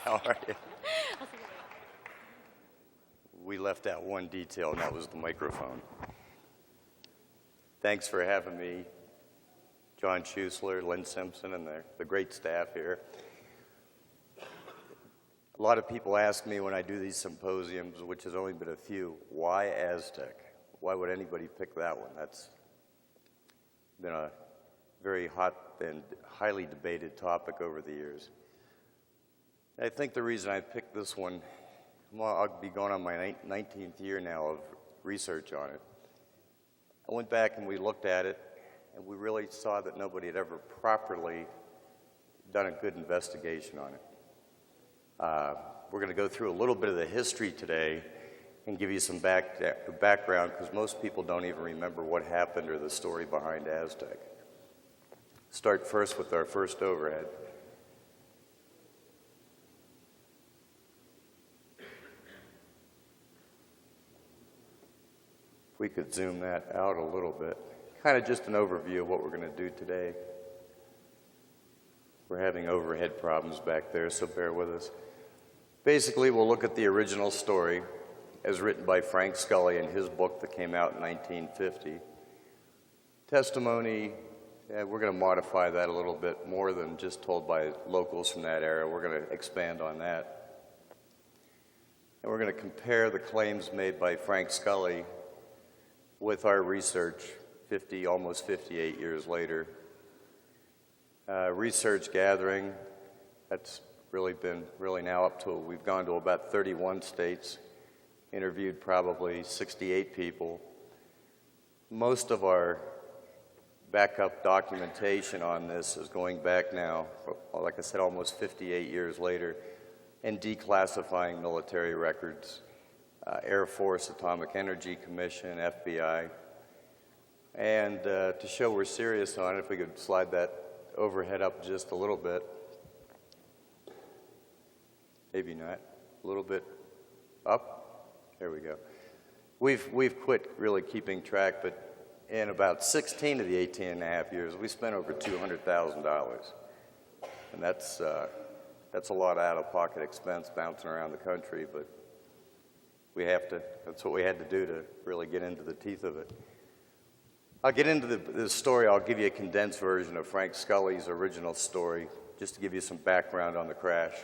How are you? We left out one detail, and that was the microphone. Thanks for having me, John Schusler, Lynn Simpson, and the great staff here. A lot of people ask me when I do these symposiums, which has only been a few, why Aztec? Why would anybody pick that one? That's been a very hot and highly debated topic over the years. I think the reason I picked this one, I'll be going on my 19th year now of research on it. I went back and we looked at it, and we really saw that nobody had ever properly done a good investigation on it. We're going to go through a little bit of the history today and give you some background, because most people don't even remember what happened or the story behind Aztec. Start first with our first overhead. If we could zoom that out a little bit. Kind of just an overview of what we're going to do today. We're having overhead problems back there, so bear with us. Basically, we'll look at the original story as written by Frank Scully in his book that came out in 1950. Testimony, we're going to modify that a little bit more than just told by locals from that era. We're going to expand on that. And we're going to compare the claims made by Frank Scully with our research almost 58 years later. Research gathering, that's been now up to, we've gone to about 31 states, interviewed probably 68 people. Most of our backup documentation on this is going back now, like I said, almost 58 years later, and declassifying military records, Air Force, Atomic Energy Commission, FBI. And to show we're serious on it, if we could slide that overhead up just a little bit. Maybe not. A little bit up. There we go. We've quit really keeping track, but in about 16 of the 18 and a half years, we spent over $200,000. And that's a lot of out-of-pocket expense bouncing around the country, but that's what we had to do to really get into the teeth of it. I'll get into the story. I'll give you a condensed version of Frank Scully's original story, just to give you some background on the crash.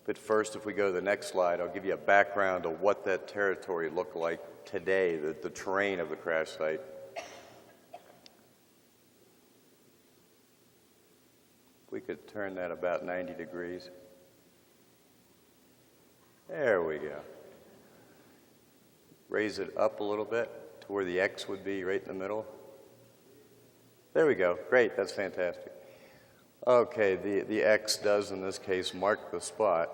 But first, if we go to the next slide, I'll give you a background of what that territory looked like today, the terrain of the crash site. We could turn that about 90 degrees. There we go. Raise it up a little bit to where the X would be right in the middle. There we go. Great. That's fantastic. Okay, the X does, in this case, mark the spot.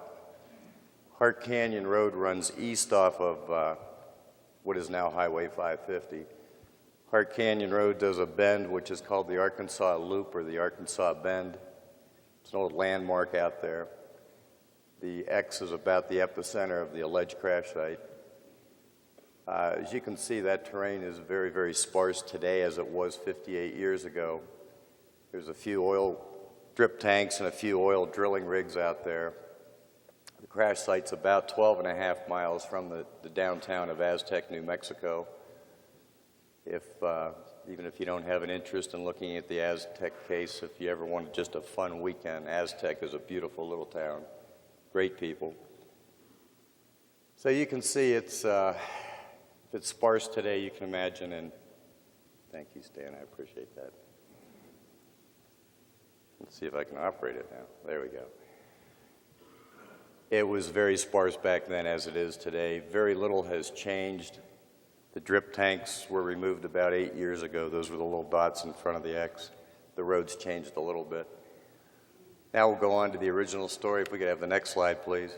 Hart Canyon Road runs east off of what is now Highway 550. Hart Canyon Road does a bend, which is called the Arkansas Loop or the Arkansas Bend. It's an old landmark out there. The X is about the epicenter of the alleged crash site. As you can see, that terrain is very, very sparse today as it was 58 years ago. There's a few oil drip tanks and a few oil drilling rigs out there. The crash site's about 12 and a half miles from the downtown of Aztec, New Mexico. Even if you don't have an interest in looking at the Aztec case, if you ever want just a fun weekend, Aztec is a beautiful little town. Great people. So you can see if it's sparse today, you can imagine, and thank you, Stan, I appreciate that. Let's see if I can operate it now. There we go. It was very sparse back then as it is today. Very little has changed. The drip tanks were removed about 8 years ago. Those were the little dots in front of the X. The road's changed a little bit. Now we'll go on to the original story. If we could have the next slide, please.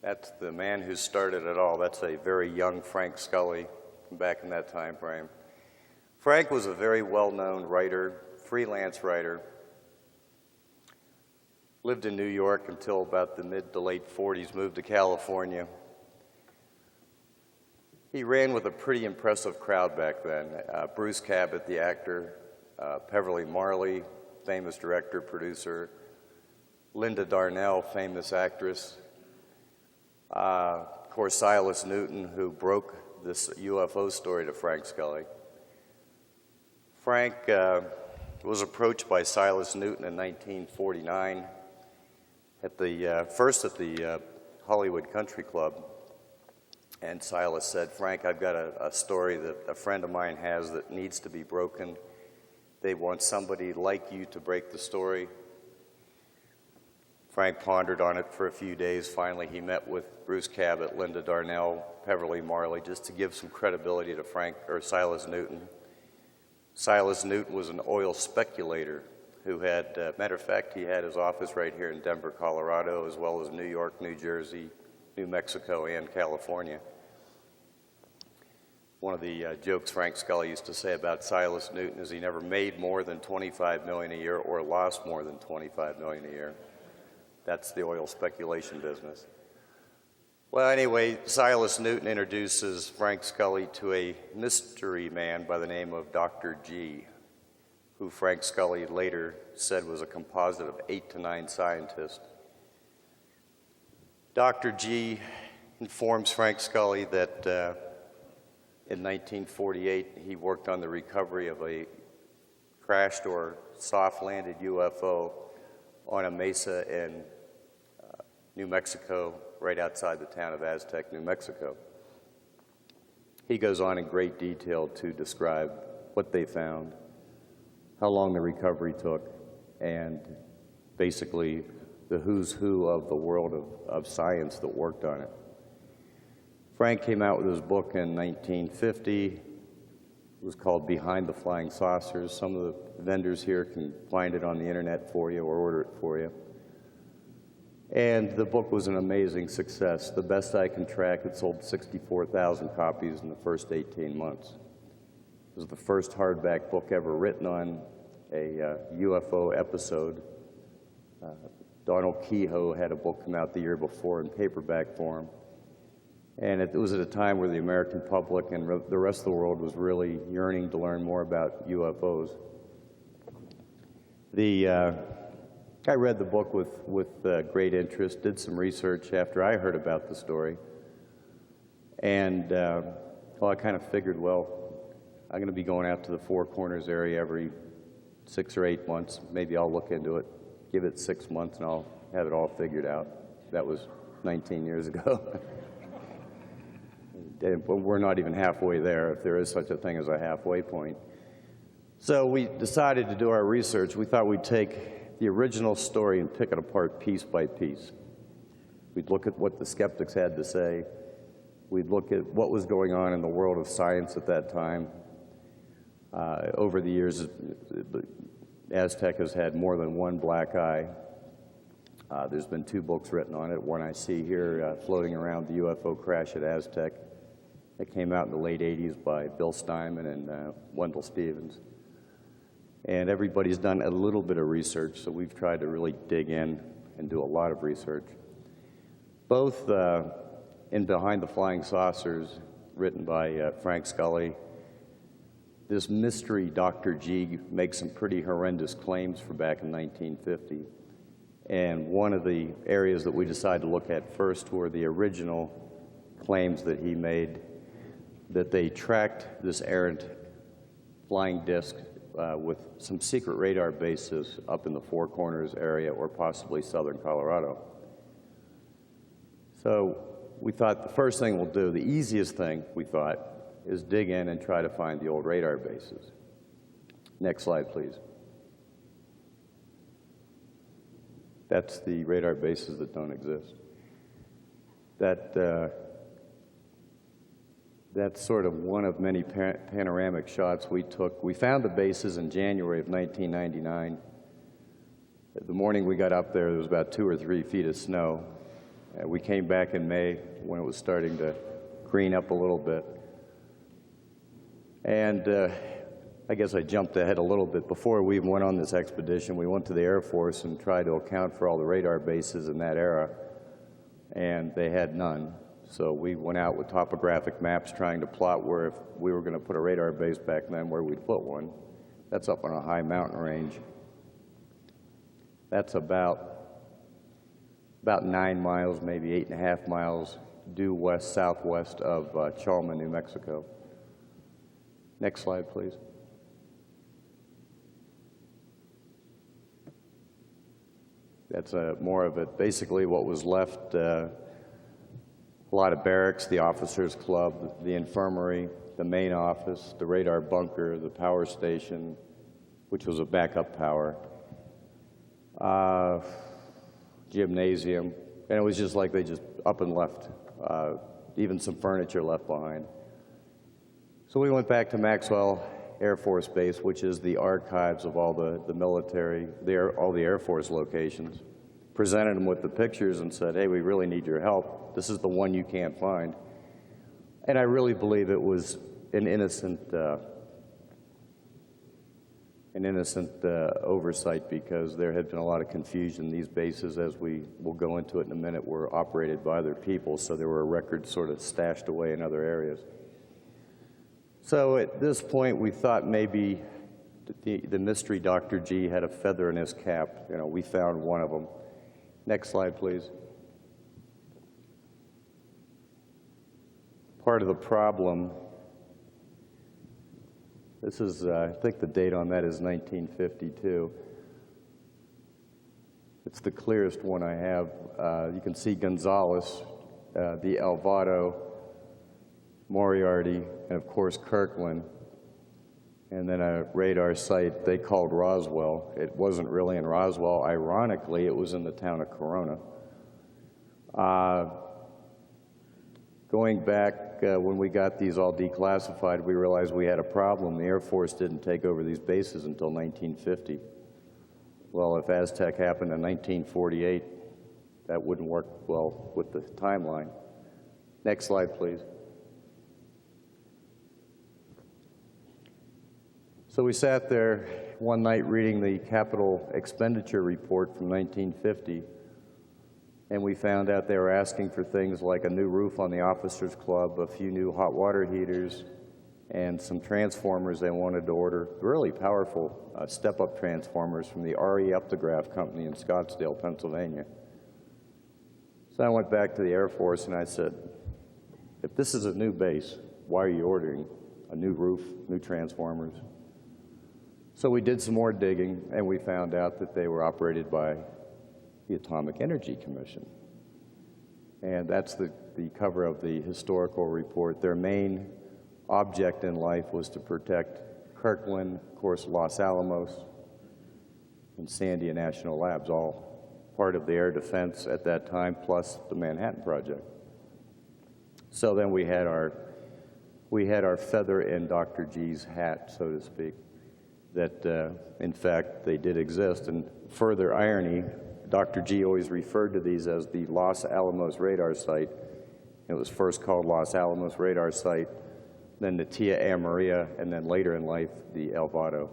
That's the man who started it all. That's a very young Frank Scully from back in that time frame. Frank was a very well-known writer, freelance writer. Lived in New York until about the mid to late 40s, moved to California. He ran with a pretty impressive crowd back then. Bruce Cabot, the actor, Peverly Marley, famous director, producer, Linda Darnell, famous actress, of course, Silas Newton, who broke this UFO story to Frank Scully. Frank was approached by Silas Newton in 1949 at the Hollywood Country Club. And Silas said, Frank, I've got a story that a friend of mine has that needs to be broken. They want somebody like you to break the story. Frank pondered on it for a few days. Finally, he met with Bruce Cabot, Linda Darnell, Peverly Marley, just to give some credibility to Silas Newton. Silas Newton was an oil speculator who had, matter of fact, he had his office right here in Denver, Colorado, as well as New York, New Jersey, New Mexico, and California. One of the jokes Frank Scully used to say about Silas Newton is he never made more than $25 million a year or lost more than $25 million a year. That's the oil speculation business. Well, anyway, Silas Newton introduces Frank Scully to a mystery man by the name of Dr. G, who Frank Scully later said was a composite of 8 to 9 scientists. Dr. G informs Frank Scully that in 1948 he worked on the recovery of a crashed or soft-landed UFO on a mesa in New Mexico, right outside the town of Aztec, New Mexico. He goes on in great detail to describe what they found, how long the recovery took, and basically the who's who of the world of science that worked on it. Frank came out with his book in 1950. It was called Behind the Flying Saucers. Some of the vendors here can find it on the internet for you or order it for you. And the book was an amazing success. The best I can track, it sold 64,000 copies in the first 18 months. It was the first hardback book ever written on a UFO episode. Donald Kehoe had a book come out the year before in paperback form. And it was at a time where the American public and the rest of the world was really yearning to learn more about UFOs. I read the book with great interest, did some research after I heard about the story. And I kind of figured, well, I'm going to be going out to the Four Corners area every 6 or 8 months. Maybe I'll look into it, give it 6 months, and I'll have it all figured out. That was 19 years ago. But we're not even halfway there, if there is such a thing as a halfway point. So we decided to do our research. We thought we'd take the original story and pick it apart piece by piece. We'd look at what the skeptics had to say. We'd look at what was going on in the world of science at that time. Over the years, Aztec has had more than one black eye. There's been 2 books written on it. One I see here floating around, The UFO Crash at Aztec. It came out in the late 80s by Bill Steinman and Wendell Stevens. And everybody's done a little bit of research, so we've tried to really dig in and do a lot of research. Both in Behind the Flying Saucers, written by Frank Scully, this mystery Dr. G makes some pretty horrendous claims for back in 1950. And one of the areas that we decided to look at first were the original claims that he made, that they tracked this errant flying disc with some secret radar bases up in the Four Corners area or possibly southern Colorado. So we thought the first thing we'll do, the easiest thing we thought, is dig in and try to find the old radar bases. Next slide, please. That's the radar bases that don't exist. That's sort of one of many panoramic shots we took. We found the bases in January of 1999. The morning we got up there was about 2 or 3 feet of snow. We came back in May when it was starting to green up a little bit. And I guess I jumped ahead a little bit. Before we even went on this expedition, we went to the Air Force and tried to account for all the radar bases in that era, and they had none. So we went out with topographic maps trying to plot where, if we were going to put a radar base back then, where we'd put one. That's up on a high mountain range. That's about 9 miles, maybe 8.5 miles due west-southwest of Chalma, New Mexico. Next slide, please. That's more of it. Basically what was left, a lot of barracks, the officers' club, the infirmary, the main office, the radar bunker, the power station, which was a backup power, gymnasium, and it was just like they just up and left, even some furniture left behind. So we went back to Maxwell Air Force Base, which is the archives of all the military, all the Air Force locations, presented them with the pictures and said, hey, we really need your help. This is the one you can't find. And I really believe it was an innocent oversight, because there had been a lot of confusion. These bases, as we will go into it in a minute, were operated by other people, so there were records sort of stashed away in other areas. So at this point, we thought maybe the mystery Dr. G had a feather in his cap. You know, we found one of them. Next slide, please. Part of the problem, this is, I think the date on that is 1952. It's the clearest one I have. You can see Gonzales, the Alvado, Moriarty, and of course Kirkland, and then a radar site they called Roswell. It wasn't really in Roswell. Ironically, it was in the town of Corona. Going back, when we got these all declassified, we realized we had a problem. The Air Force didn't take over these bases until 1950. Well, if Aztec happened in 1948, that wouldn't work well with the timeline. Next slide, please. So we sat there one night reading the capital expenditure report from 1950, and we found out they were asking for things like a new roof on the officers' club, a few new hot water heaters, and some transformers they wanted to order, really powerful step-up transformers from the RE Optograph Company in Scottsdale, Pennsylvania. So I went back to the Air Force and I said, if this is a new base, why are you ordering a new roof, new transformers? So we did some more digging, and we found out that they were operated by the Atomic Energy Commission. And that's the cover of the historical report. Their main object in life was to protect Kirkland, of course, Los Alamos, and Sandia National Labs, all part of the air defense at that time, plus the Manhattan Project. So then we had our feather in Dr. G's hat, so to speak, that in fact they did exist. And further irony, Dr. G always referred to these as the Los Alamos radar site. It was first called Los Alamos radar site, then the Tia Amaria, and then later in life, the Alvado.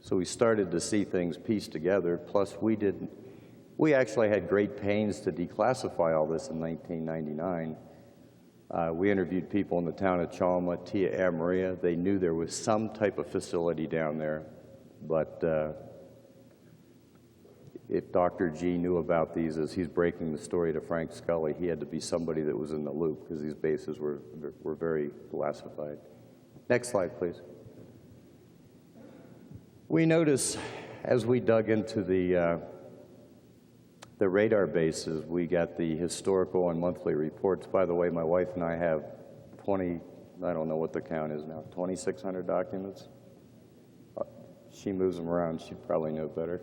So we started to see things pieced together, plus we actually had great pains to declassify all this in 1999. We interviewed people in the town of Chalma, Tia Amaria. They knew there was some type of facility down there, but if Dr. G knew about these as he's breaking the story to Frank Scully, he had to be somebody that was in the loop, because these bases were very classified. Next slide, please. We noticed as we dug into the radar bases, we got the historical and monthly reports. By the way, my wife and I have I don't know what the count is now, 2,600 documents. She moves them around, she'd probably know better.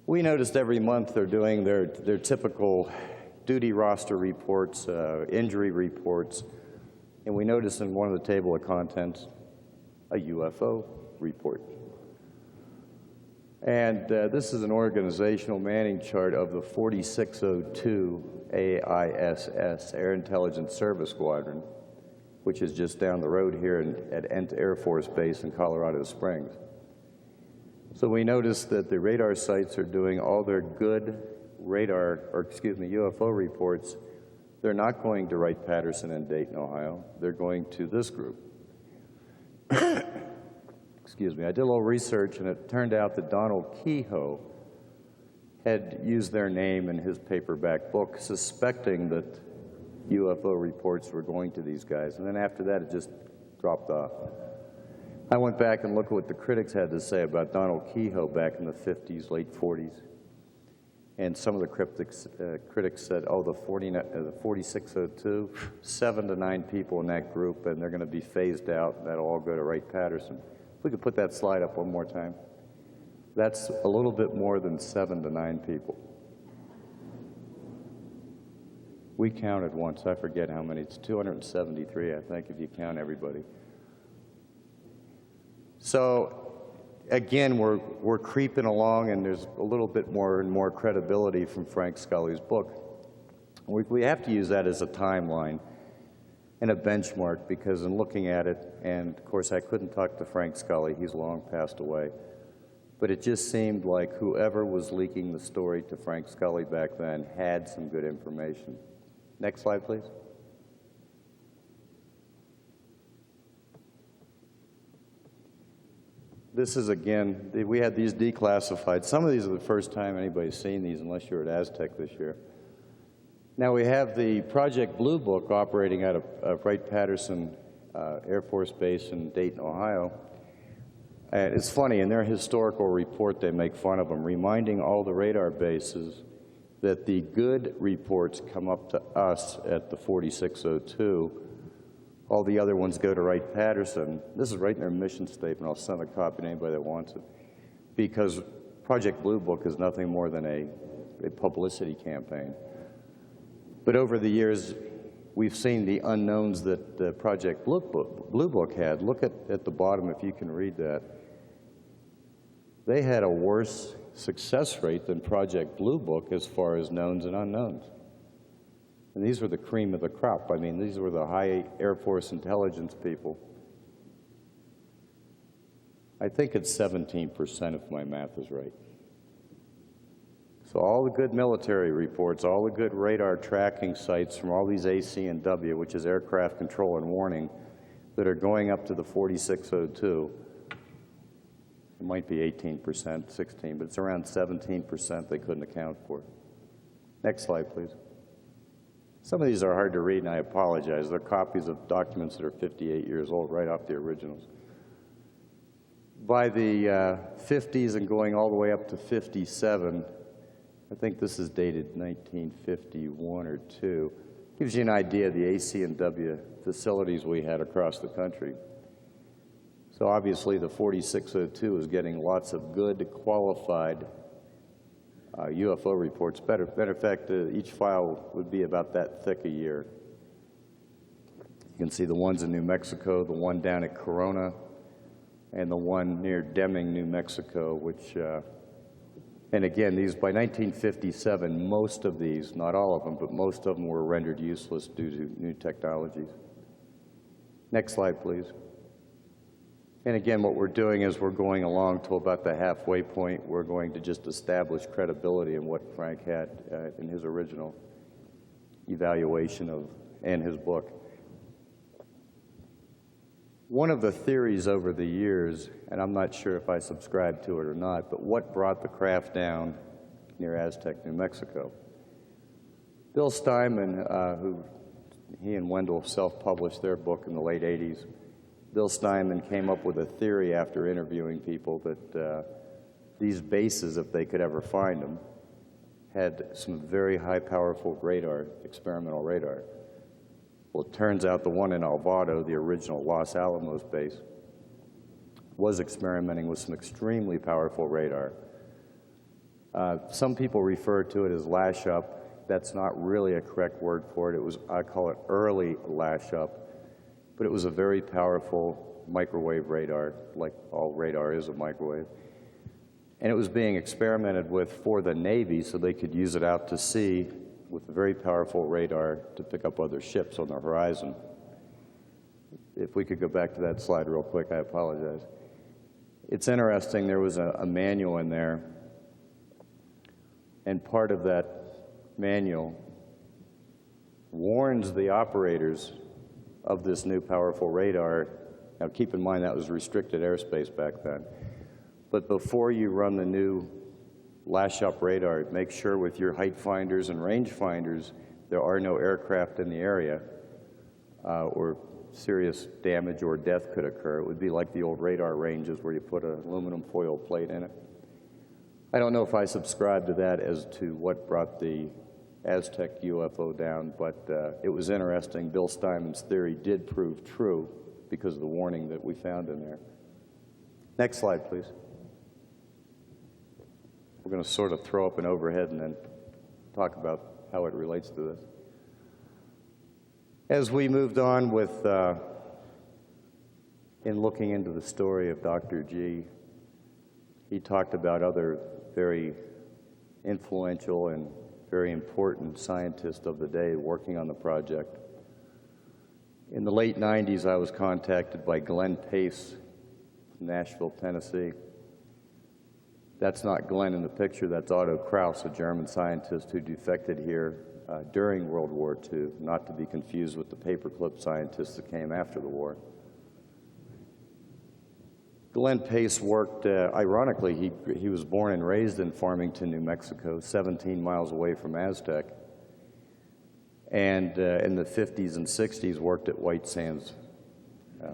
We noticed every month they're doing their typical duty roster reports, injury reports, and we noticed in one of the table of contents a UFO report. And this is an organizational manning chart of the 4602 AISS, Air Intelligence Service Squadron, which is just down the road here at Ent Air Force Base in Colorado Springs. So we noticed that the radar sites are doing all their good UFO reports. They're not going to Wright-Patterson in Dayton, Ohio. They're going to this group. Excuse me. I did a little research, and it turned out that Donald Kehoe had used their name in his paperback book, suspecting that UFO reports were going to these guys. And then after that, it just dropped off. I went back and looked at what the critics had to say about Donald Kehoe back in the 50s, late 40s. And some of the critics said, oh, the 4602, 7 to 9 people in that group, and they're going to be phased out, and that'll all go to Wright-Patterson. If we could put that slide up one more time. That's a little bit more than 7 to 9 people. We counted once, I forget how many, it's 273, I think, if you count everybody. So, again, we're creeping along, and there's a little bit more and more credibility from Frank Scully's book. We have to use that as a timeline and a benchmark, because in looking at it, and of course I couldn't talk to Frank Scully, he's long passed away, but it just seemed like whoever was leaking the story to Frank Scully back then had some good information. Next slide, please. This is, again, we had these declassified. Some of these are the first time anybody's seen these, unless you're at Aztec this year. Now we have the Project Blue Book operating out of Wright-Patterson Air Force Base in Dayton, Ohio. And it's funny, in their historical report they make fun of them, reminding all the radar bases that the good reports come up to us at the 4602. All the other ones go to Wright-Patterson. This is right in their mission statement. I'll send a copy to anybody that wants it. Because Project Blue Book is nothing more than a publicity campaign. But over the years, we've seen the unknowns that the Project Blue Book had. Look at the bottom, if you can read that. They had a worse success rate than Project Blue Book as far as knowns and unknowns. And these were the cream of the crop. I mean, these were the high Air Force intelligence people. I think it's 17% if my math is right. So all the good military reports, all the good radar tracking sites from all these AC&W, which is aircraft control and warning, that are going up to the 4602, it might be 18%, 16, but it's around 17% they couldn't account for. Next slide, please. Some of these are hard to read, and I apologize. They're copies of documents that are 58 years old, right off the originals. By the 50s and going all the way up to 57, I think this is dated 1951 or 2, gives you an idea of the AC&W facilities we had across the country. So obviously the 4602 is getting lots of good, qualified UFO reports. Matter of fact, each file would be about that thick a year. You can see the ones in New Mexico, the one down at Corona, and the one near Deming, New Mexico, which, and again, these, by 1957, most of these, not all of them, but most of them were rendered useless due to new technologies. Next slide, please. And again, what we're doing is we're going along to about the halfway point. We're going to just establish credibility in what Frank had in his original evaluation of, and his book. One of the theories over the years, and I'm not sure if I subscribe to it or not, but what brought the craft down near Aztec, New Mexico? Bill Steinman, who he and Wendell self-published their book in the late 80s, Bill Steinman came up with a theory after interviewing people that these bases, if they could ever find them, had some very high powerful radar, experimental radar. Well, it turns out the one in Alvarado, the original Los Alamos base, was experimenting with some extremely powerful radar. Some people refer to it as lash up. That's not really a correct word for it. It was, I call it early lash up. But it was a very powerful microwave radar, like all radar is a microwave. And it was being experimented with for the Navy so they could use it out to sea with a very powerful radar to pick up other ships on the horizon. If we could go back to that slide real quick, I apologize. It's interesting, there was a manual in there, and part of that manual warns the operators of this new powerful radar. Now keep in mind that was restricted airspace back then. But before you run the new lash up radar. Make sure with your height finders and range finders there are no aircraft in the area, or serious damage or death could occur. It would be like the old radar ranges where you put an aluminum foil plate in it. I don't know if I subscribe to that as to what brought the Aztec UFO down, but it was interesting. Bill Steinman's theory did prove true because of the warning that we found in there. Next slide, please. We're going to sort of throw up an overhead and then talk about how it relates to this. As we moved on with, in looking into the story of Dr. G, he talked about other very influential and very important scientists of the day working on the project. In the late 90s, I was contacted by Glenn Pace from Nashville, Tennessee. That's not Glenn in the picture, that's Otto Kraus, a German scientist who defected here during World War II, not to be confused with the paperclip scientists that came after the war. Glenn Pace worked, ironically, he was born and raised in Farmington, New Mexico, 17 miles away from Aztec, and in the 50s and 60s worked at White Sands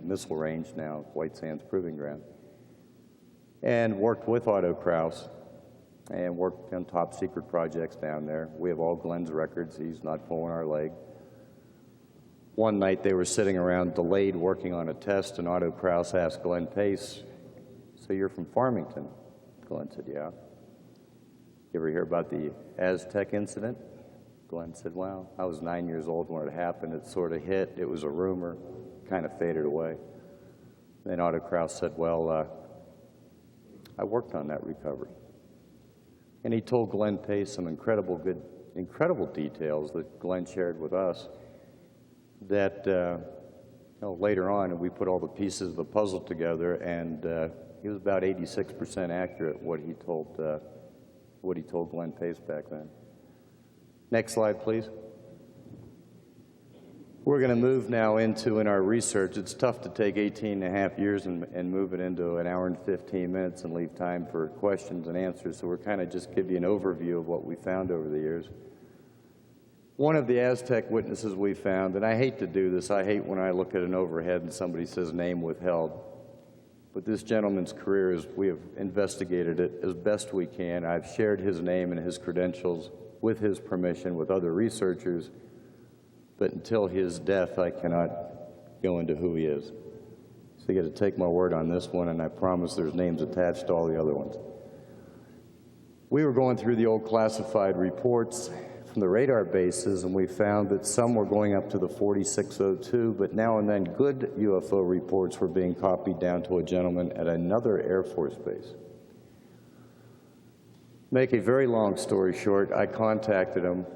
Missile Range, now White Sands Proving Ground, and worked with Otto Kraus and worked on top secret projects down there. We have all Glenn's records. He's not pulling our leg. One night they were sitting around delayed working on a test, and Otto Kraus asked Glenn Pace, "So you're from Farmington?" Glenn said, "Yeah." "You ever hear about the Aztec incident?" Glenn said, "Well, I was 9 years old when it happened. It sort of hit. It was a rumor, kind of faded away." Then Otto Kraus said, "Well, I worked on that recovery." And he told Glenn Pace some incredible details that Glenn shared with us that later on we put all the pieces of the puzzle together, and he was about 86% accurate what he told Glenn Pace back then. Next slide, please. We're going to move now into, in our research, it's tough to take 18 and a half years and move it into an hour and 15 minutes and leave time for questions and answers, so we're kind of just give you an overview of what we found over the years. One of the Aztec witnesses we found, and I hate to do this, I hate when I look at an overhead and somebody says name withheld, but this gentleman's career is, we have investigated it as best we can. I've shared his name and his credentials with his permission with other researchers, but until his death, I cannot go into who he is. So you got to take my word on this one, and I promise there's names attached to all the other ones. We were going through the old classified reports from the radar bases, and we found that some were going up to the 4602, but now and then good UFO reports were being copied down to a gentleman at another Air Force base. Make a very long story short, I contacted him.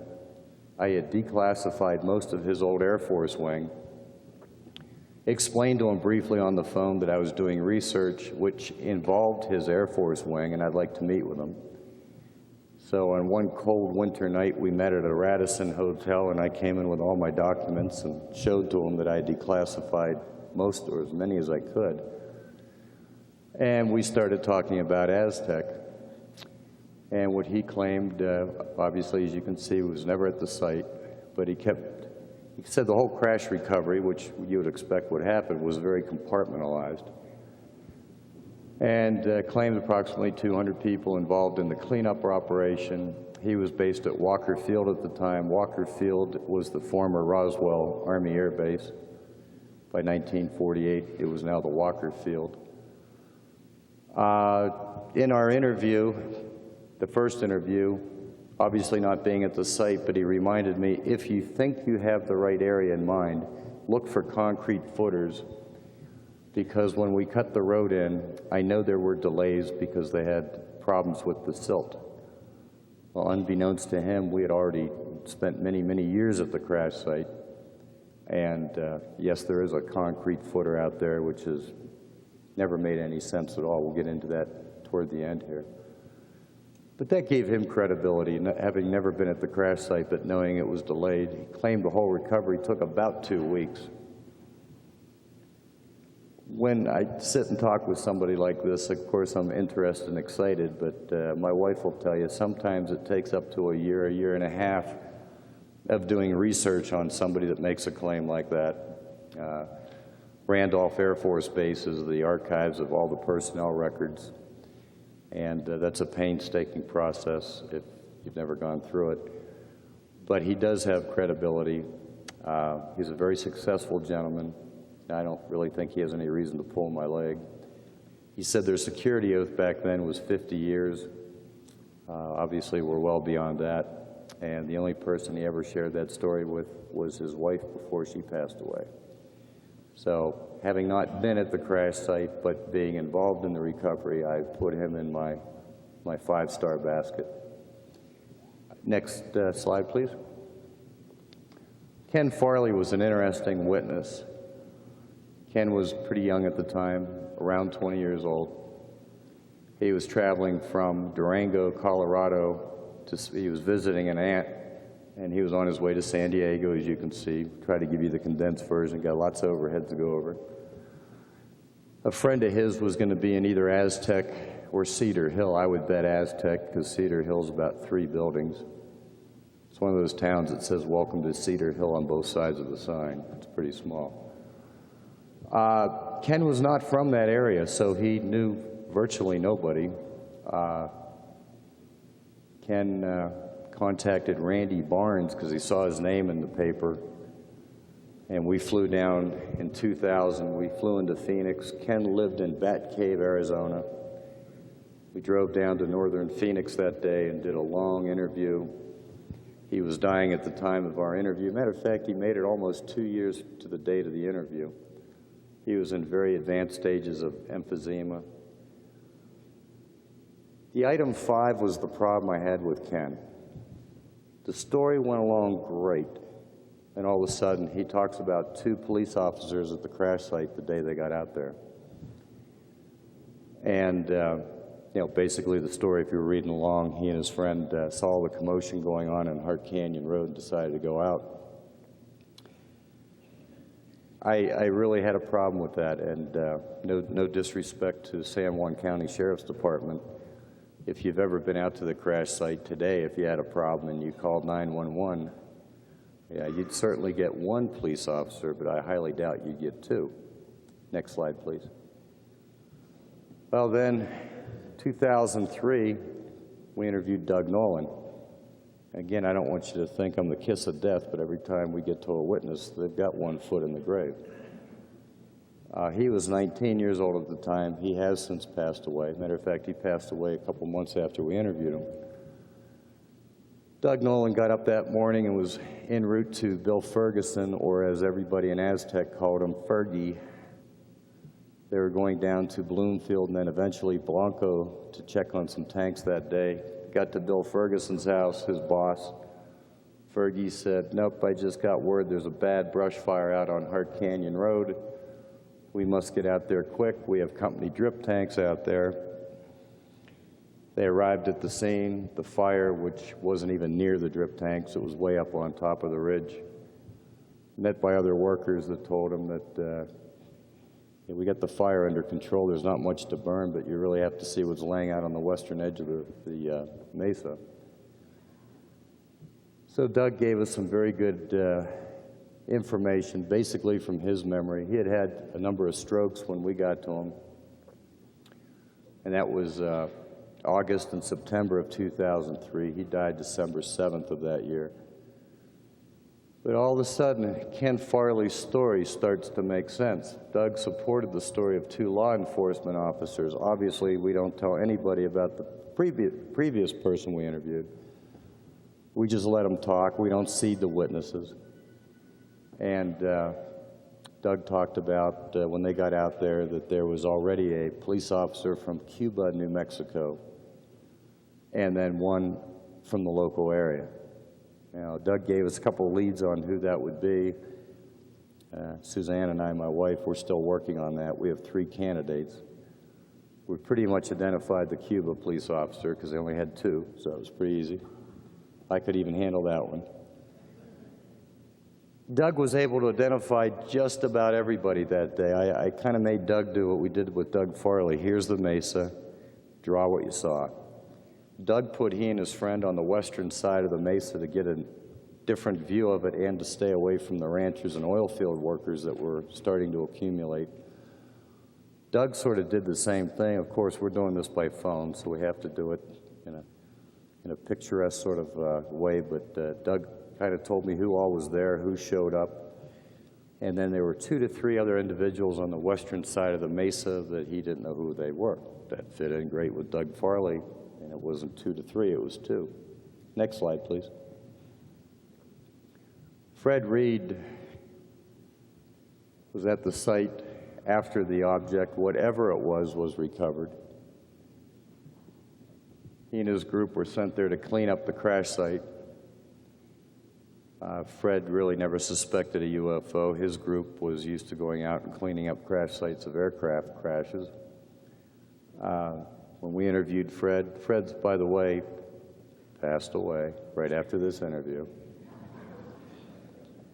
I had declassified most of his old Air Force wing, explained to him briefly on the phone that I was doing research which involved his Air Force wing, and I'd like to meet with him. So on one cold winter night, we met at a Radisson hotel, and I came in with all my documents and showed to him that I had declassified most, or as many as I could. And we started talking about Aztec. And what he claimed, obviously, as you can see, was never at the site, but he said the whole crash recovery, which you would expect would happen, was very compartmentalized, and claimed approximately 200 people involved in the cleanup operation. He was based at Walker Field at the time. Walker Field was the former Roswell Army Air Base. By 1948, it was now the Walker Field. In our interview, the first interview, obviously not being at the site, but he reminded me, if you think you have the right area in mind, look for concrete footers, because when we cut the road in, I know there were delays because they had problems with the silt. Well, unbeknownst to him, we had already spent many, many years at the crash site, and yes, there is a concrete footer out there, which has never made any sense at all. We'll get into that toward the end here. But that gave him credibility, having never been at the crash site, but knowing it was delayed. He claimed the whole recovery took about 2 weeks. When I sit and talk with somebody like this, of course I'm interested and excited, but my wife will tell you sometimes it takes up to a year and a half of doing research on somebody that makes a claim like that. Randolph Air Force Base is the archives of all the personnel records, and that's a painstaking process if you've never gone through it. But he does have credibility. He's a very successful gentleman. I don't really think he has any reason to pull my leg. He said their security oath back then was 50 years. Obviously, we're well beyond that. And the only person he ever shared that story with was his wife before she passed away. So, having not been at the crash site, but being involved in the recovery, I put him in my 5-star basket. Next slide, please. Ken Farley was an interesting witness. Ken was pretty young at the time, around 20 years old. He was traveling from Durango, Colorado. He was visiting an aunt, and he was on his way to San Diego, as you can see. Try to give you the condensed version, got lots of overhead to go over. A friend of his was going to be in either Aztec or Cedar Hill. I would bet Aztec, because Cedar Hill's about 3 buildings. It's one of those towns that says, "Welcome to Cedar Hill" on both sides of the sign. It's pretty small. Ken was not from that area, so he knew virtually nobody. Ken contacted Randy Barnes because he saw his name in the paper, and we flew down in 2000. We flew into Phoenix. Ken lived in Bat Cave, Arizona. We drove down to northern Phoenix that day and did a long interview. He was dying at the time of our interview. Matter of fact, he made it almost 2 years to the date of the interview. He was in very advanced stages of emphysema. The item 5 was the problem I had with Ken. The story went along great, and all of a sudden he talks about 2 police officers at the crash site the day they got out there. And basically the story, if you were reading along, he and his friend saw the commotion going on Hart Canyon Road and decided to go out. I really had a problem with that, and no disrespect to San Juan County Sheriff's Department. If you've ever been out to the crash site today, if you had a problem and you called 911, you'd certainly get 1 police officer, but I highly doubt you'd get 2. Next slide, please. Well, then, 2003, we interviewed Doug Nolan. Again, I don't want you to think I'm the kiss of death, but every time we get to a witness, they've got 1 foot in the grave. He was 19 years old at the time. He has since passed away. Matter of fact, he passed away a couple months after we interviewed him. Doug Nolan got up that morning and was en route to Bill Ferguson, or as everybody in Aztec called him, Fergie. They were going down to Bloomfield and then eventually Blanco to check on some tanks that day. Got to Bill Ferguson's house, his boss. Fergie said, "Nope, I just got word there's a bad brush fire out on Hart Canyon Road. We must get out there quick. We have company drip tanks out there." They arrived at the scene. The fire, which wasn't even near the drip tanks, it was way up on top of the ridge. Met by other workers that told him that we got the fire under control. There's not much to burn, but you really have to see what's laying out on the western edge of the mesa. So Doug gave us some very good information, basically from his memory. He had had a number of strokes when we got to him, and that was August and September of 2003. He died December 7th of that year. But all of a sudden, Ken Farley's story starts to make sense. Doug supported the story of 2 law enforcement officers. Obviously, we don't tell anybody about the previous person we interviewed. We just let them talk. We don't seed the witnesses. And Doug talked about when they got out there that there was already a police officer from Cuba, New Mexico, and then 1 from the local area. Now, Doug gave us a couple of leads on who that would be. Suzanne and I, my wife, we're still working on that. We have 3 candidates. We pretty much identified the Cuba police officer because they only had 2, so it was pretty easy. I could even handle that one. Doug was able to identify just about everybody that day. I kind of made Doug do what we did with Doug Farley. Here's the mesa, draw what you saw. Doug put he and his friend on the western side of the mesa to get a different view of it and to stay away from the ranchers and oil field workers that were starting to accumulate. Doug sort of did the same thing. Of course, we're doing this by phone, so we have to do it in a picturesque sort of way, but Doug kind of told me who all was there, who showed up, and then there were 2 to 3 other individuals on the western side of the mesa that he didn't know who they were. That fit in great with Doug Farley, and it wasn't 2 to 3, it was 2. Next slide, please. Fred Reed was at the site after the object, whatever it was recovered. He and his group were sent there to clean up the crash site. Fred really never suspected a UFO. His group was used to going out and cleaning up crash sites of aircraft crashes. When we interviewed Fred's, by the way, passed away right after this interview.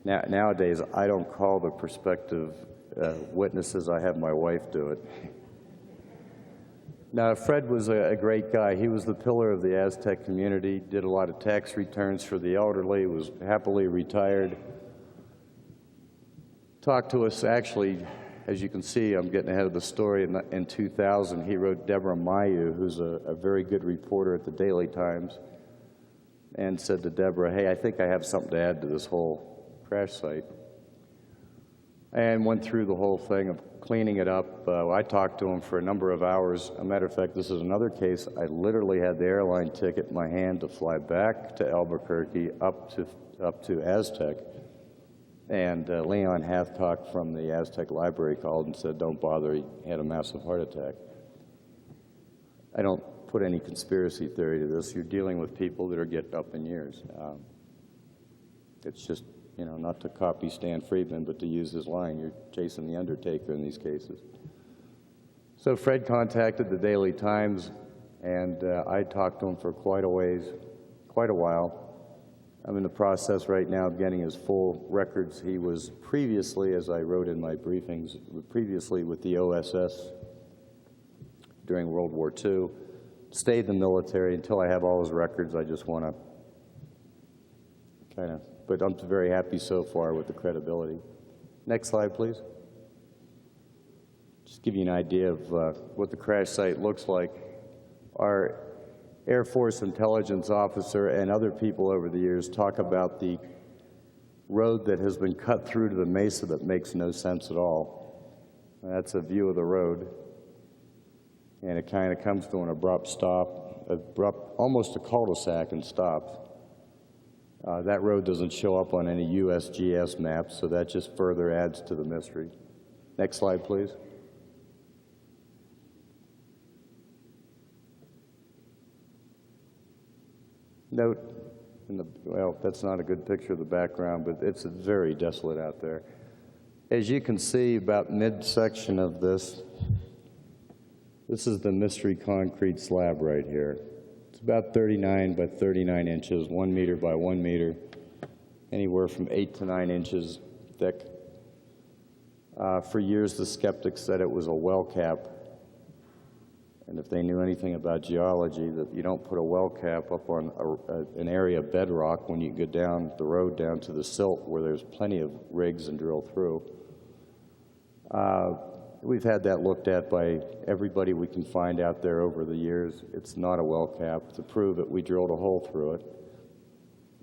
Nowadays, I don't call the prospective witnesses, I have my wife do it. Now, Fred was a great guy. He was the pillar of the Aztec community, did a lot of tax returns for the elderly, was happily retired. Talked to us, actually, as you can see, I'm getting ahead of the story, in 2000, he wrote Deborah Mayu, who's a very good reporter at the Daily Times, and said to Deborah, hey, I think I have something to add to this whole crash site. And went through the whole thing of cleaning it up. I talked to him for a number of hours. As a matter of fact, this is another case. I literally had the airline ticket in my hand to fly back to Albuquerque up to Aztec. And Leon Hathcock from the Aztec Library called and said, don't bother, he had a massive heart attack. I don't put any conspiracy theory to this. You're dealing with people that are getting up in years. It's just, not to copy Stan Friedman, but to use his line, you're chasing the Undertaker in these cases. So Fred contacted the Daily Times, and I talked to him for quite a while. I'm in the process right now of getting his full records. He was previously, as I wrote in my briefings, previously with the OSS during World War II, stayed in the military. Until I have all his records, I just want to but I'm very happy so far with the credibility. Next slide, please. Just give you an idea of what the crash site looks like. Our Air Force intelligence officer and other people over the years talk about the road that has been cut through to the mesa that makes no sense at all. That's a view of the road. And it kind of comes to an abrupt stop, almost a cul-de-sac, and stops. That road doesn't show up on any USGS maps, so that just further adds to the mystery. Next slide, please. Note, well, that's not a good picture of the background, but it's very desolate out there. As you can see, about midsection of this is the mystery concrete slab right here. It's about 39 by 39 inches, 1 meter by 1 meter, anywhere from 8 to 9 inches thick. For years, the skeptics said it was a well cap. And if they knew anything about geology, that you don't put a well cap up on an area of bedrock when you go down the road down to the silt where there's plenty of rigs and drill through. We've had that looked at by everybody we can find out there over the years. It's not a well cap. To prove it, we drilled a hole through it.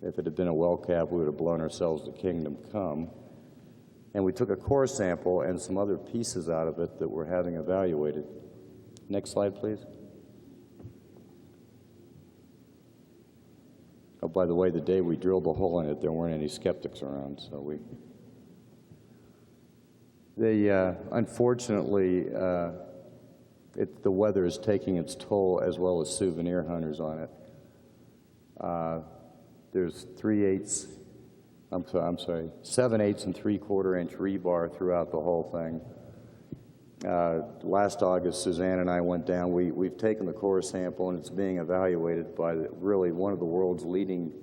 If it had been a well cap, we would have blown ourselves to kingdom come. And we took a core sample and some other pieces out of it that we're having evaluated. Next slide, please. Oh, by the way, the day we drilled the hole in it, there weren't any skeptics around, so unfortunately, the weather is taking its toll, as well as souvenir hunters on it. There's 7/8 and 3/4 inch rebar throughout the whole thing. Last August, Suzanne and I went down. We've taken the core sample, and it's being evaluated by really one of the world's leading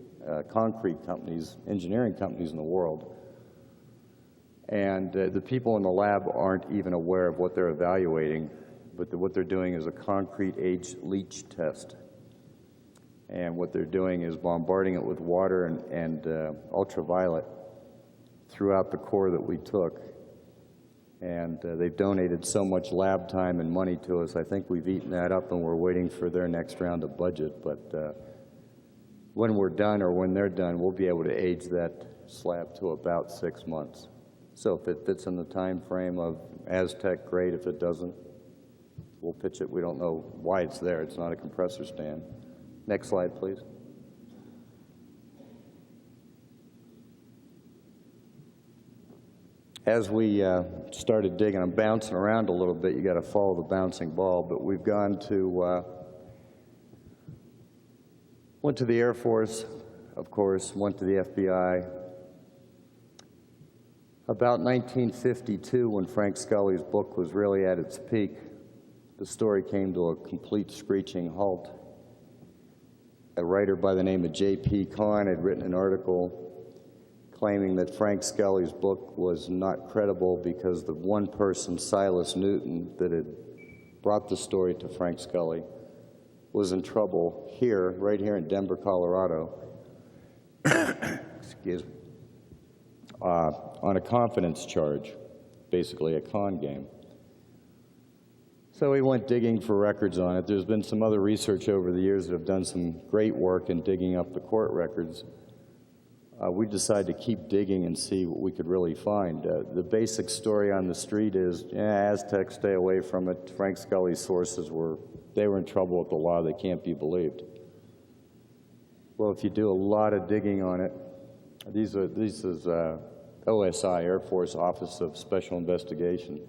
concrete companies, engineering companies in the world. And the people in the lab aren't even aware of what they're evaluating, but what they're doing is a concrete age leach test. And what they're doing is bombarding it with water and ultraviolet throughout the core that we took. And they've donated so much lab time and money to us. I think we've eaten that up, and we're waiting for their next round of budget. But when we're done, or when they're done, we'll be able to age that slab to about 6 months. So if it fits in the time frame of Aztec, great. If it doesn't, we'll pitch it. We don't know why it's there. It's not a compressor stand. Next slide, please. As we started digging, I'm bouncing around a little bit. You got to follow the bouncing ball. But we've gone to, went to the Air Force, of course, went to the FBI. About 1952, when Frank Scully's book was really at its peak, the story came to a complete screeching halt. A writer by the name of J.P. Kahn had written an article claiming that Frank Scully's book was not credible because the one person, Silas Newton, that had brought the story to Frank Scully was in trouble here, right here in Denver, Colorado, excuse me, on a confidence charge, basically a con game. So we went digging for records on it. There's been some other research over the years that have done some great work in digging up the court records. We decided to keep digging and see what we could really find. The basic story on the street is, Aztec, stay away from it. Frank Scully's sources were in trouble with the law. They can't be believed. Well, if you do a lot of digging on it, this is OSI, Air Force Office of Special Investigation.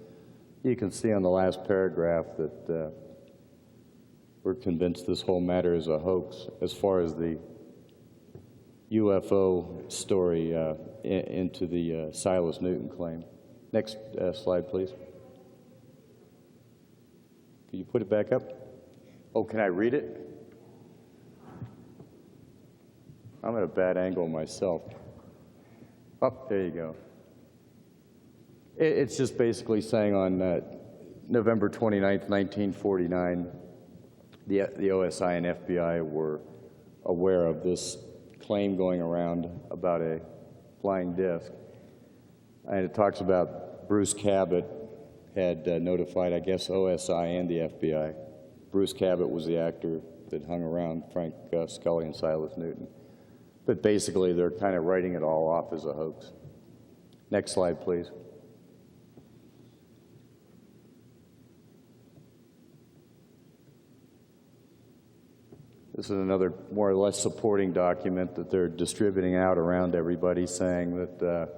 You can see on the last paragraph that we're convinced this whole matter is a hoax as far as the UFO story into the Silas Newton claim. Next slide, please. Can you put it back up? Oh, can I read it? I'm at a bad angle myself. Oh, there you go. It's just basically saying on November 29th, 1949, the OSI and FBI were aware of this claim going around about a flying disc. And it talks about Bruce Cabot had notified, I guess, OSI and the FBI. Bruce Cabot was the actor that hung around Frank Scully and Silas Newton. But basically, they're kind of writing it all off as a hoax. Next slide, please. This is another more or less supporting document that they're distributing out around everybody, saying that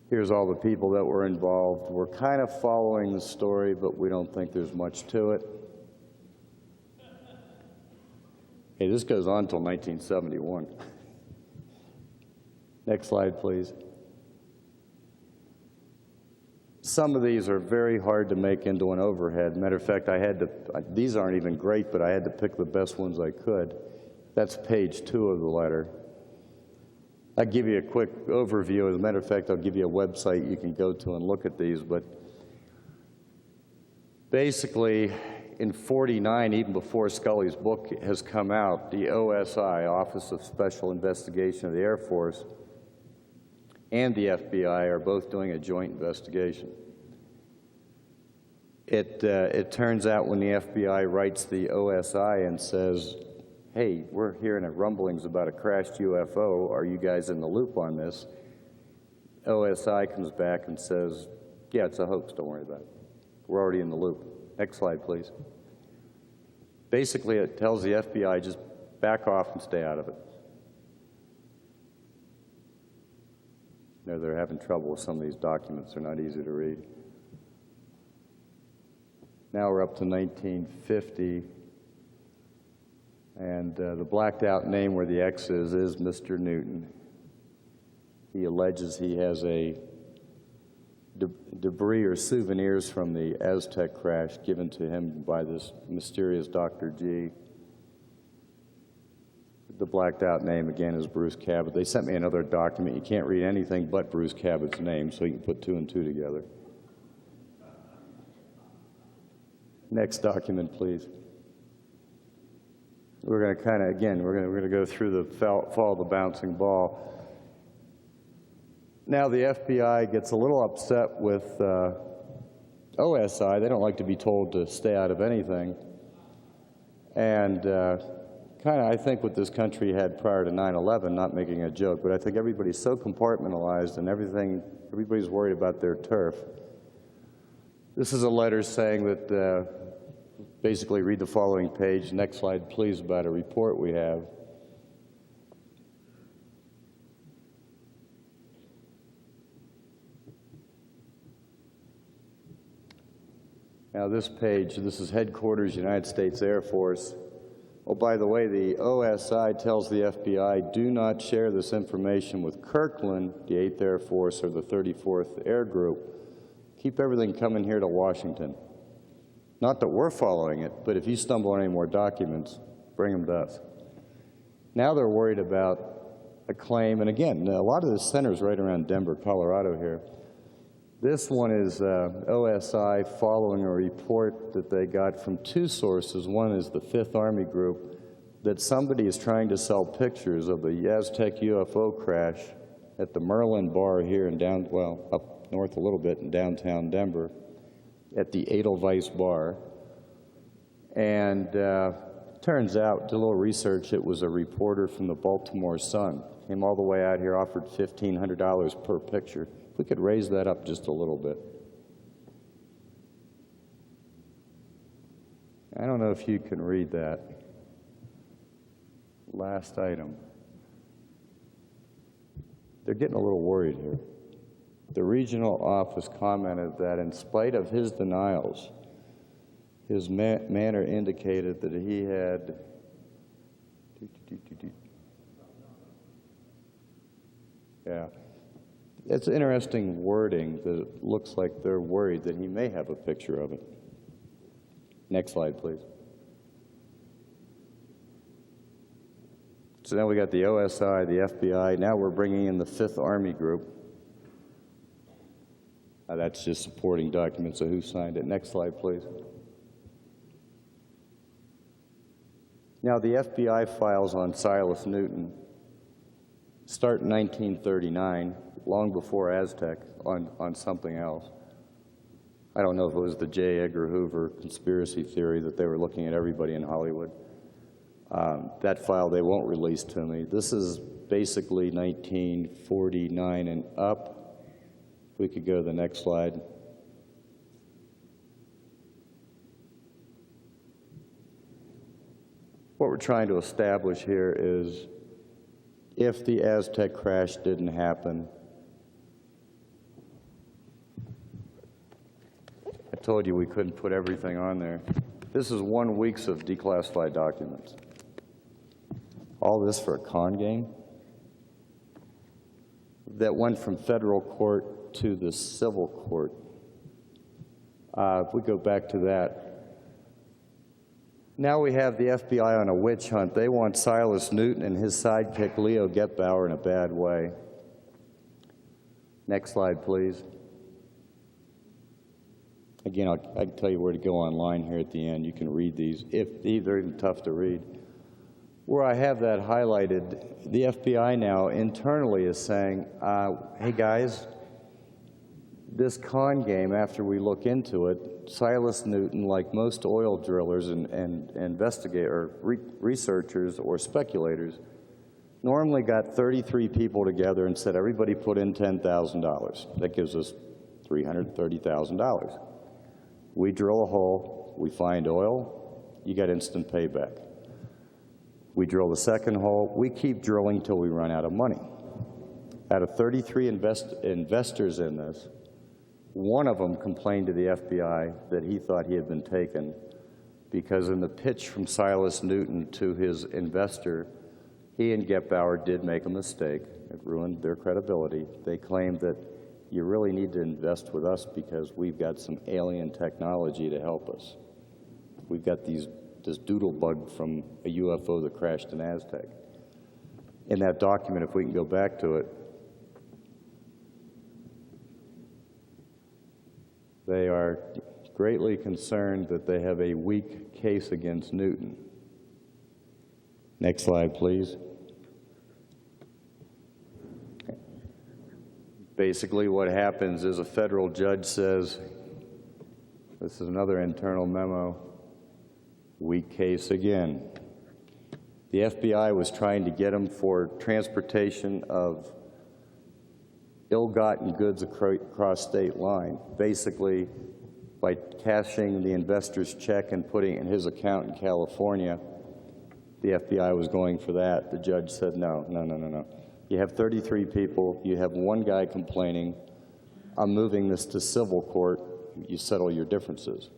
here's all the people that were involved. We're kind of following the story, but we don't think there's much to it. Hey, this goes on until 1971. Next slide, please. Some of these are very hard to make into an overhead. Matter of fact, these aren't even great, but I had to pick the best ones I could. That's page 2 of the letter. I'll give you a quick overview. As a matter of fact, I'll give you a website you can go to and look at these. But basically, in '49, even before Scully's book has come out, the OSI, Office of Special Investigation of the Air Force, and the FBI are both doing a joint investigation. It turns out when the FBI writes the OSI and says, hey, we're hearing rumblings about a crashed UFO, are you guys in the loop on this? OSI comes back and says, yeah, it's a hoax, don't worry about it. We're already in the loop. Next slide, please. Basically, it tells the FBI, just back off and stay out of it. They're having trouble with some of these documents. They're not easy to read. Now we're up to 1950, and the blacked out name where the X is Mr. Newton. He alleges he has a debris or souvenirs from the Aztec crash given to him by this mysterious Dr. G. The blacked out name again is Bruce Cabot. They sent me another document. You can't read anything but Bruce Cabot's name, so you can put two and two together. Next document, please. We're going to kind of, again, we're going to go through the fall of the bouncing ball. Now the FBI gets a little upset with OSI. They don't like to be told to stay out of anything. And kind of, I think, what this country had prior to 9/11, not making a joke, but I think everybody's so compartmentalized and everybody's worried about their turf. This is a letter saying that, basically read the following page. Next slide, please, about a report we have. Now this page, this is headquarters, United States Air Force. Oh, by the way, the OSI tells the FBI, do not share this information with Kirkland, the 8th Air Force, or the 34th Air Group. Keep everything coming here to Washington. Not that we're following it, but if you stumble on any more documents, bring them to us. Now they're worried about a claim, and again, a lot of this centers right around Denver, Colorado here. This one is OSI following a report that they got from two sources. One is the 5th Army Group, that somebody is trying to sell pictures of the Aztec UFO crash at the Merlin Bar here in up north a little bit in downtown Denver, at the Edelweiss Bar. And turns out, did a little research, it was a reporter from the Baltimore Sun. Came all the way out here, offered $1,500 per picture. If we could raise that up just a little bit. I don't know if you can read that. Last item. They're getting a little worried here. The regional office commented that in spite of his denials, his manner indicated that he had yeah. It's interesting wording that it looks like they're worried that he may have a picture of it. Next slide, please. So now we got the OSI, the FBI. Now we're bringing in the 5th Army Group. That's just supporting documents of who signed it. Next slide, please. Now the FBI files on Silas Newton start in 1939, long before Aztec, on something else. I don't know if it was the J. Edgar Hoover conspiracy theory that they were looking at everybody in Hollywood. That file they won't release to me. This is basically 1949 and up. If we could go to the next slide. What we're trying to establish here is if the Aztec crash didn't happen, I told you we couldn't put everything on there. This is 1 week of declassified documents. All this for a con game that went from federal court to the civil court. If we go back to that. Now we have the FBI on a witch hunt. They want Silas Newton and his sidekick Leo Getbauer in a bad way. Next slide, please. Again, I can tell you where to go online here at the end. You can read these. If they're even tough to read. Where I have that highlighted, the FBI now internally is saying, hey guys, this con game, after we look into it, Silas Newton, like most oil drillers and researchers or speculators, normally got 33 people together and said, everybody put in $10,000. That gives us $330,000. We drill a hole, we find oil, you get instant payback. We drill the second hole, we keep drilling till we run out of money. Out of 33 investors in this, one of them complained to the FBI that he thought he had been taken because in the pitch from Silas Newton to his investor, he and Getbauer did make a mistake. It ruined their credibility. They claimed that you really need to invest with us because we've got some alien technology to help us. We've got this doodle bug from a UFO that crashed in Aztec. in that document, if we can go back to it, they are greatly concerned that they have a weak case against Newton. Next slide, please. Basically, what happens is a federal judge says, this is another internal memo, weak case again. The FBI was trying to get him for transportation of ill-gotten goods across state line, basically by cashing the investor's check and putting it in his account in California. The FBI was going for that. The judge said, no. You have 33 people, you have one guy complaining, I'm moving this to civil court, you settle your differences.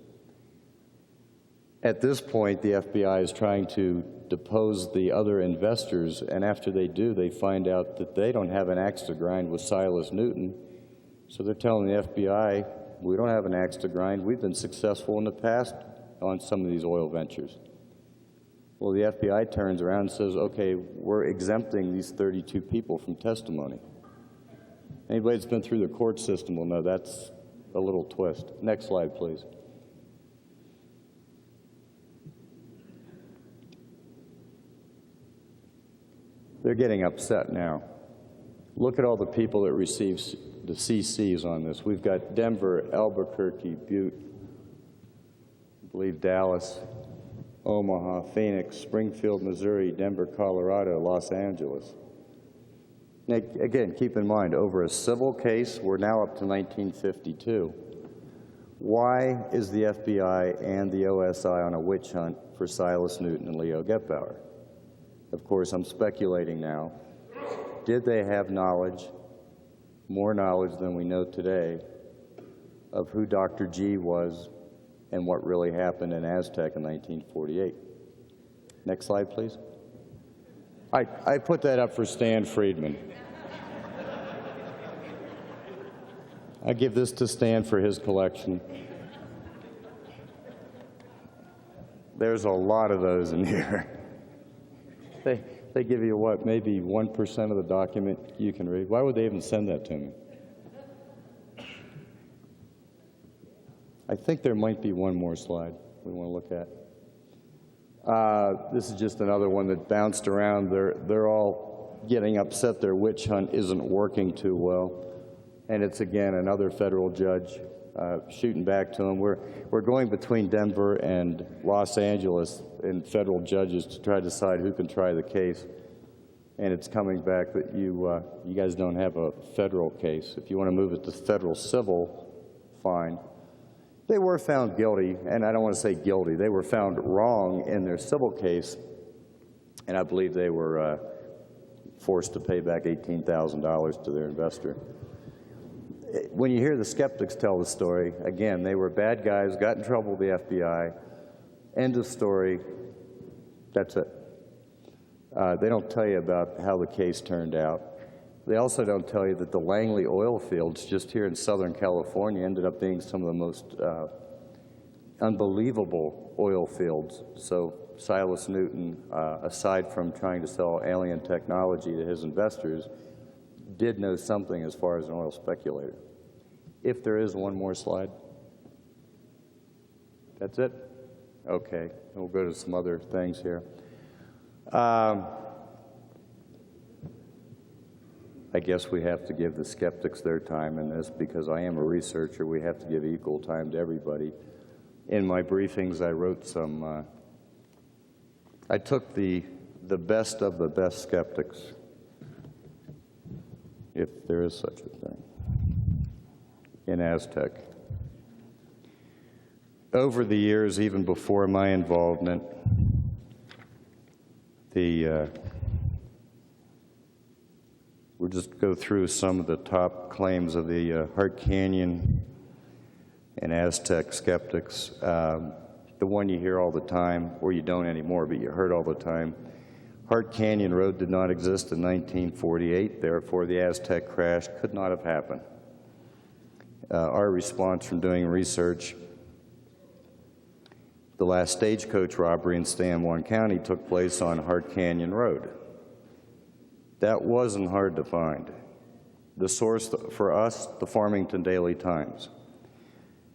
At this point, the FBI is trying to depose the other investors, and after they do, they find out that they don't have an axe to grind with Silas Newton, so they're telling the FBI, we don't have an axe to grind, we've been successful in the past on some of these oil ventures. Well, the FBI turns around and says, okay, we're exempting these 32 people from testimony. Anybody that's been through the court system will know that's a little twist. Next slide, please. They're getting upset now. Look at all the people that receive the CCs on this. We've got Denver, Albuquerque, Butte, I believe Dallas, Omaha, Phoenix, Springfield, Missouri, Denver, Colorado, Los Angeles. Now, again, keep in mind, over a civil case, we're now up to 1952. Why is the FBI and the OSI on a witch hunt for Silas Newton and Leo Getbauer? Of course, I'm speculating now. Did they have knowledge, more knowledge than we know today, of who Dr. G was and what really happened in Aztec in 1948? Next slide, please. I put that up for Stan Friedman. I give this to Stan for his collection. There's a lot of those in here. They give you what, maybe 1% of the document you can read. Why would they even send that to me? I think there might be one more slide we want to look at. This is just another one that bounced around. They're all getting upset their witch hunt isn't working too well. And it's, again, another federal judge shooting back to them. We're going between Denver and Los Angeles and federal judges to try to decide who can try the case. And it's coming back that you guys don't have a federal case. If you want to move it to federal civil, fine. They were found guilty, and I don't want to say guilty. They were found wrong in their civil case, and I believe they were forced to pay back $18,000 to their investor. When you hear the skeptics tell the story, again, they were bad guys, got in trouble with the FBI, end of story, that's it. They don't tell you about how the case turned out. They also don't tell you that the Langley oil fields just here in Southern California ended up being some of the most unbelievable oil fields. So Silas Newton, aside from trying to sell alien technology to his investors, did know something as far as an oil speculator. If there is one more slide. That's it? Okay, we'll go to some other things here. I guess we have to give the skeptics their time in this because I am a researcher. We have to give equal time to everybody. In my briefings, I wrote some, I took the best of the best skeptics, if there is such a thing, in Aztec. Over the years, even before my involvement, we'll just go through some of the top claims of the Hart Canyon and Aztec skeptics. The one you hear all the time, or you don't anymore, but you heard all the time. Hart Canyon Road did not exist in 1948, therefore the Aztec crash could not have happened. Our response from doing research, the last stagecoach robbery in San Juan County took place on Hart Canyon Road. That wasn't hard to find. The source for us, the Farmington Daily Times.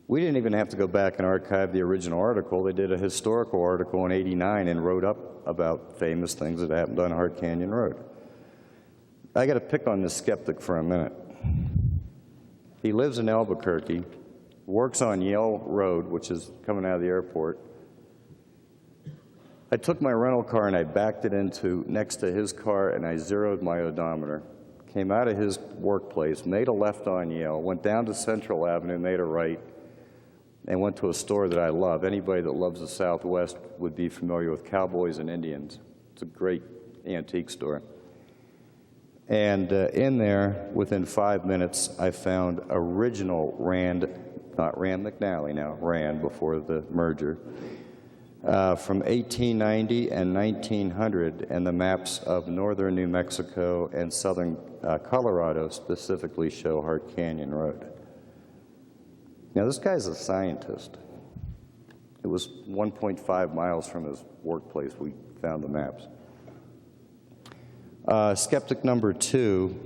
We didn't even have to go back and archive the original article. They did a historical article in '89 and wrote up about famous things that happened on Hart Canyon Road. I got to pick on this skeptic for a minute. He lives in Albuquerque, works on Yale Road, which is coming out of the airport. I took my rental car and I backed it into next to his car and I zeroed my odometer. Came out of his workplace, made a left on Yale, went down to Central Avenue, made a right, and went to a store that I love. Anybody that loves the Southwest would be familiar with Cowboys and Indians. It's a great antique store. And in there, within 5 minutes, I found original Rand, not Rand McNally now, Rand before the merger, from 1890 and 1900, and the maps of northern New Mexico and southern Colorado specifically show Hart Canyon Road. Now, this guy's a scientist. It was 1.5 miles from his workplace we found the maps. Skeptic number 2,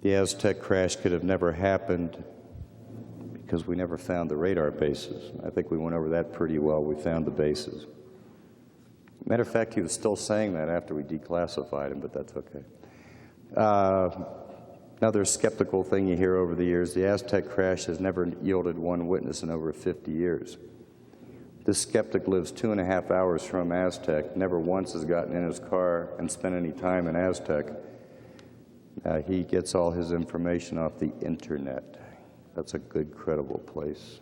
the Aztec crash could have never happened because we never found the radar bases. I think we went over that pretty well. We found the bases. Matter of fact, he was still saying that after we declassified him, but that's okay. Another skeptical thing you hear over the years, the Aztec crash has never yielded one witness in over 50 years. This skeptic lives 2.5 hours from Aztec, never once has gotten in his car and spent any time in Aztec. He gets all his information off the internet. That's a good, credible place.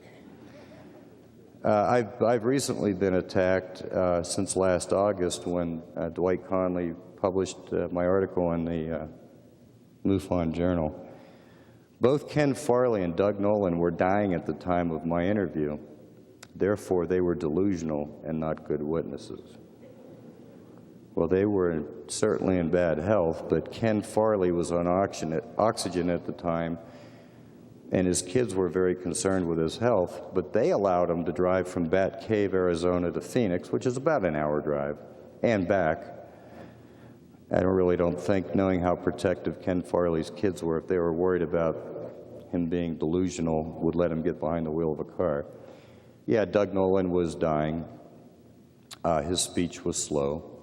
I've recently been attacked since last August when Dwight Conley published my article in the MUFON Journal. Both Ken Farley and Doug Nolan were dying at the time of my interview. Therefore, they were delusional and not good witnesses. Well, they were certainly in bad health, but Ken Farley was on oxygen at the time, and his kids were very concerned with his health, but they allowed him to drive from Bat Cave, Arizona to Phoenix, which is about an hour drive, and back. I really don't think, knowing how protective Ken Farley's kids were, if they were worried about him being delusional, would let him get behind the wheel of a car. Yeah, Doug Nolan was dying. His speech was slow,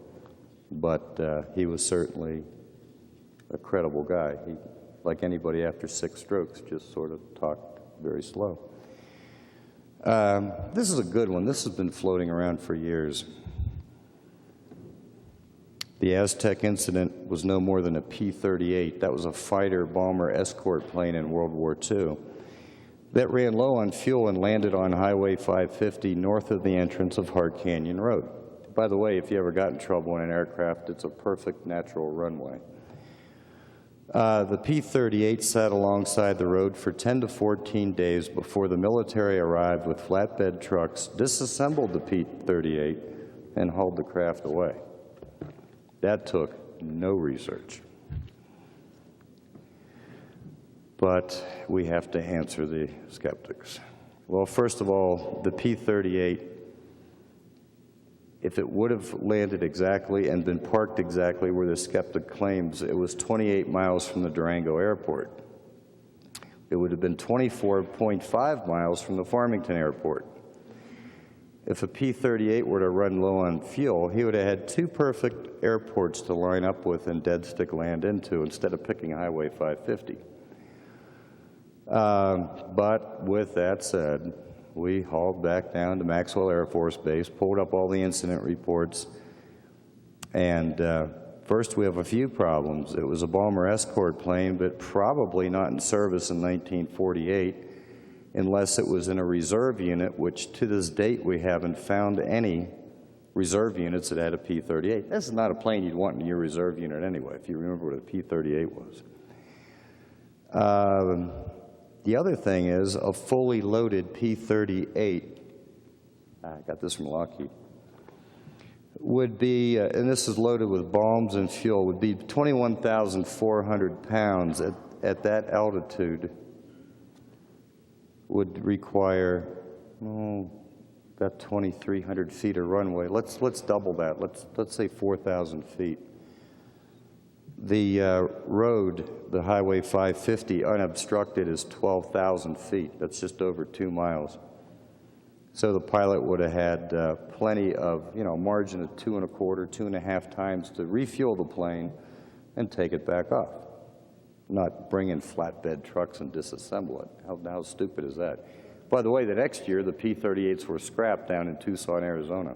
but he was certainly a credible guy. He, like anybody after 6 strokes, just sort of talked very slow. This is a good one. This has been floating around for years. The Aztec incident was no more than a P-38. That was a fighter-bomber escort plane in World War II that ran low on fuel and landed on Highway 550 north of the entrance of Hart Canyon Road. By the way, if you ever got in trouble in an aircraft, it's a perfect natural runway. The P-38 sat alongside the road for 10 to 14 days before the military arrived with flatbed trucks, disassembled the P-38, and hauled the craft away. That took no research. But we have to answer the skeptics. Well, first of all, the P-38, if it would have landed exactly and been parked exactly where the skeptic claims, it was 28 miles from the Durango airport. It would have been 24.5 miles from the Farmington airport. If a P-38 were to run low on fuel, he would have had 2 perfect airports to line up with and dead stick land into instead of picking Highway 550. But with that said, we hauled back down to Maxwell Air Force Base, pulled up all the incident reports, and first we have a few problems. It was a bomber escort plane, but probably not in service in 1948, unless it was in a reserve unit, which to this date we haven't found any reserve units that had a P-38. This is not a plane you'd want in your reserve unit anyway, if you remember what a P-38 was. The other thing is a fully loaded P-38, I got this from Lockheed, would be, and this is loaded with bombs and fuel, would be 21,400 pounds at that altitude, would require about 2,300 feet of runway. Let's double that. Let's say 4,000 feet. The road, the Highway 550, unobstructed is 12,000 feet. That's just over 2 miles. So the pilot would have had plenty of, margin of 2.25, 2.5 times to refuel the plane and take it back off. Not bring in flatbed trucks and disassemble it. How stupid is that? By the way, the next year, the P-38s were scrapped down in Tucson, Arizona.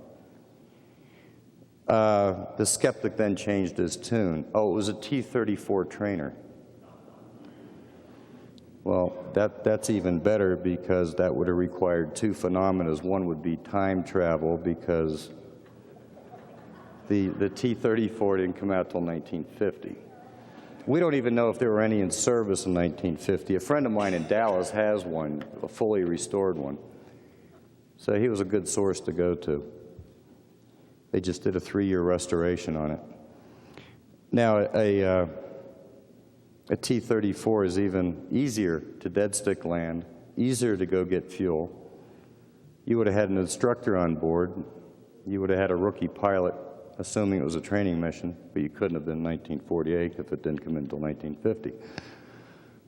The skeptic then changed his tune. Oh, it was a T-34 trainer. Well, that's even better, because that would have required two phenomena. One would be time travel, because the T-34 didn't come out till 1950. We don't even know if there were any in service in 1950. A friend of mine in Dallas has one, a fully restored one. So he was a good source to go to. They just did a 3-year restoration on it. Now, a T-34 is even easier to dead stick land, easier to go get fuel. You would have had an instructor on board. You would have had a rookie pilot, assuming it was a training mission, but you couldn't have been in 1948 if it didn't come in until 1950.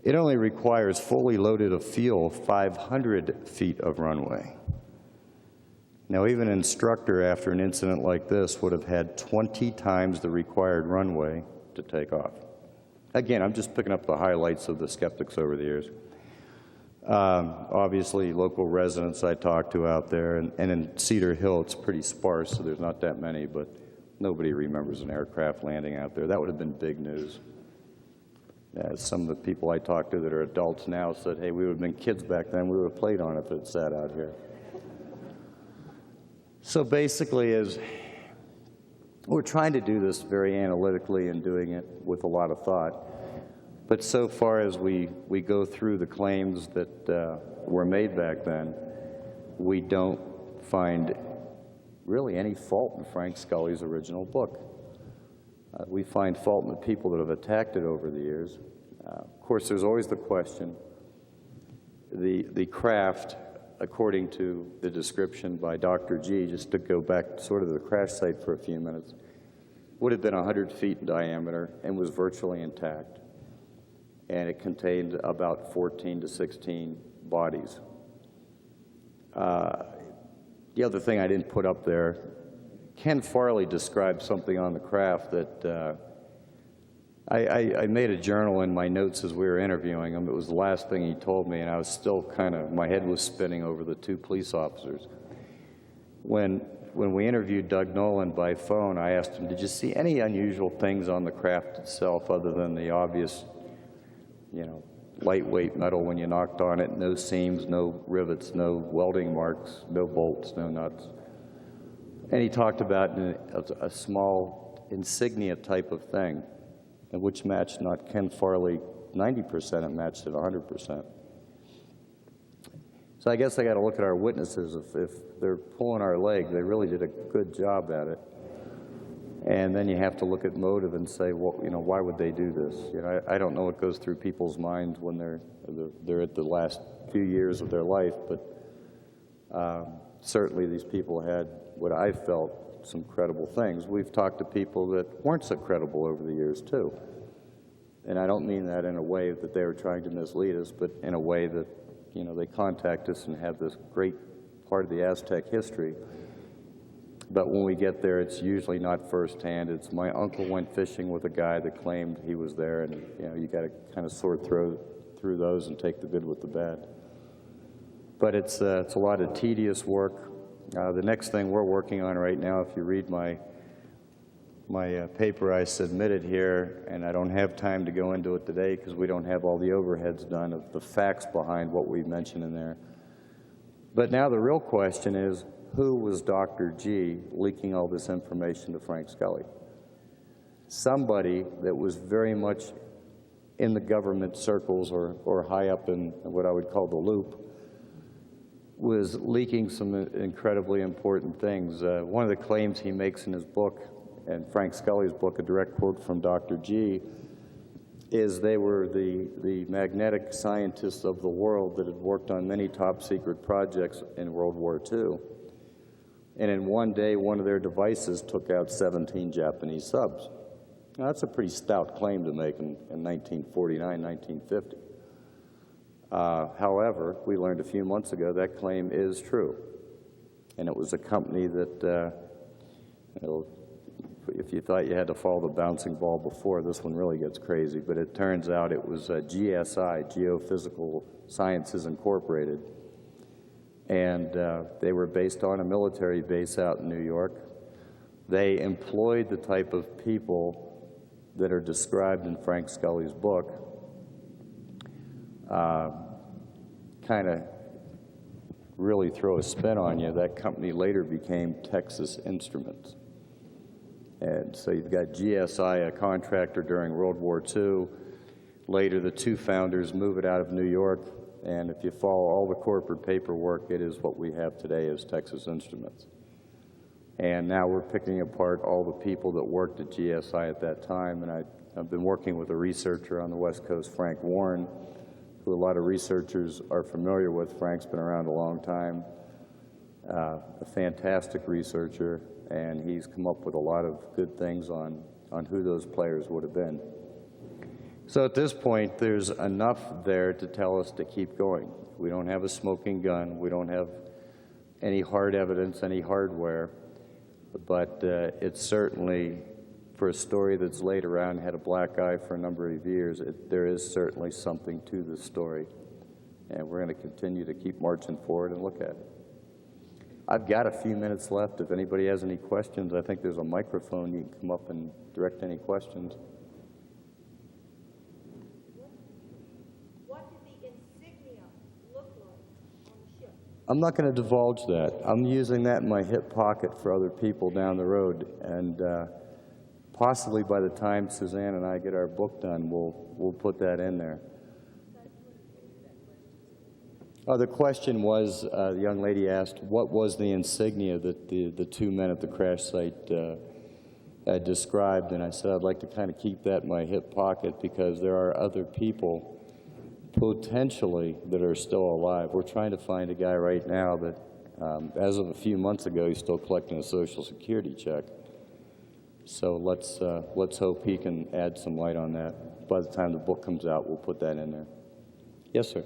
It only requires fully loaded of fuel 500 feet of runway. Now, even an instructor, after an incident like this, would have had 20 times the required runway to take off. Again, I'm just picking up the highlights of the skeptics over the years. Obviously, local residents I talked to out there, and in Cedar Hill, it's pretty sparse, so there's not that many, but nobody remembers an aircraft landing out there. That would have been big news. Some of the people I talked to that are adults now said, hey, we would have been kids back then. We would have played on it if it sat out here. So basically, we're trying to do this very analytically and doing it with a lot of thought. But so far as we go through the claims that were made back then, we don't find really any fault in Frank Scully's original book. We find fault in the people that have attacked it over the years. Of course, there's always the question, the craft, according to the description by Dr. G, just to go back sort of to the crash site for a few minutes, would have been 100 feet in diameter and was virtually intact. And it contained about 14 to 16 bodies. The other thing I didn't put up there, Ken Farley described something on the craft that I made a journal in my notes as we were interviewing him. It was the last thing he told me, and I was still my head was spinning over the two police officers. When we interviewed Doug Nolan by phone, I asked him, did you see any unusual things on the craft itself other than the obvious, lightweight metal when you knocked on it, no seams, no rivets, no welding marks, no bolts, no nuts? And he talked about a small insignia type of thing, which matched not Ken Farley 90%, it matched it 100%. So I guess I got to look at our witnesses. If they're pulling our leg, they really did a good job at it. And then you have to look at motive and say, well, why would they do this? I don't know what goes through people's minds when they're at the last few years of their life, but certainly these people had what I felt some credible things. We've talked to people that weren't so credible over the years too. And I don't mean that in a way that they were trying to mislead us, but in a way that, they contact us and have this great part of the Aztec history. But when we get there, it's usually not firsthand. It's my uncle went fishing with a guy that claimed he was there, and you got to kind of sort through those and take the good with the bad. But it's a lot of tedious work. The next thing we're working on right now, if you read my paper I submitted here, and I don't have time to go into it today because we don't have all the overheads done of the facts behind what we mentioned in there. But now the real question is, who was Dr. G leaking all this information to Frank Scully? Somebody that was very much in the government circles or high up in what I would call the loop was leaking some incredibly important things. One of the claims he makes in his book, and Frank Scully's book, a direct quote from Dr. G, is they were the magnetic scientists of the world that had worked on many top secret projects in World War II. And in one day, one of their devices took out 17 Japanese subs. Now, that's a pretty stout claim to make in 1949, 1950. However, we learned a few months ago that claim is true. And it was a company that, if you thought you had to follow the bouncing ball before, this one really gets crazy. But it turns out it was GSI, Geophysical Sciences Incorporated. And they were based on a military base out in New York. They employed the type of people that are described in Frank Scully's book, kind of really throw a spin on you. That company later became Texas Instruments. And so you've got GSI, a contractor during World War II. Later, the two founders move it out of New York, and if you follow all the corporate paperwork, it is what we have today as Texas Instruments. And now we're picking apart all the people that worked at GSI at that time, and I've been working with a researcher on the West Coast, Frank Warren, who a lot of researchers are familiar with. Frank's been around a long time, a fantastic researcher, and he's come up with a lot of good things on who those players would have been. So at this point, there's enough there to tell us to keep going. We don't have a smoking gun. We don't have any hard evidence, any hardware, but it's certainly, for a story that's laid around, had a black eye for a number of years, there is certainly something to this story. And we're going to continue to keep marching forward and look at it. I've got a few minutes left. If anybody has any questions, I think there's a microphone. You can come up and direct any questions. What did the insignia look like on the ship? I'm not going to divulge that. I'm using that in my hip pocket for other people down the road. And possibly by the time Suzanne and I get our book done, we'll put that in there. The question was, the young lady asked, what was the insignia that the two men at the crash site had described? And I said I'd like to kind of keep that in my hip pocket because there are other people potentially that are still alive. We're trying to find a guy right now that, as of a few months ago, he's still collecting a Social Security check. So let's hope he can add some light on that. By the time the book comes out, we'll put that in there. Yes, sir.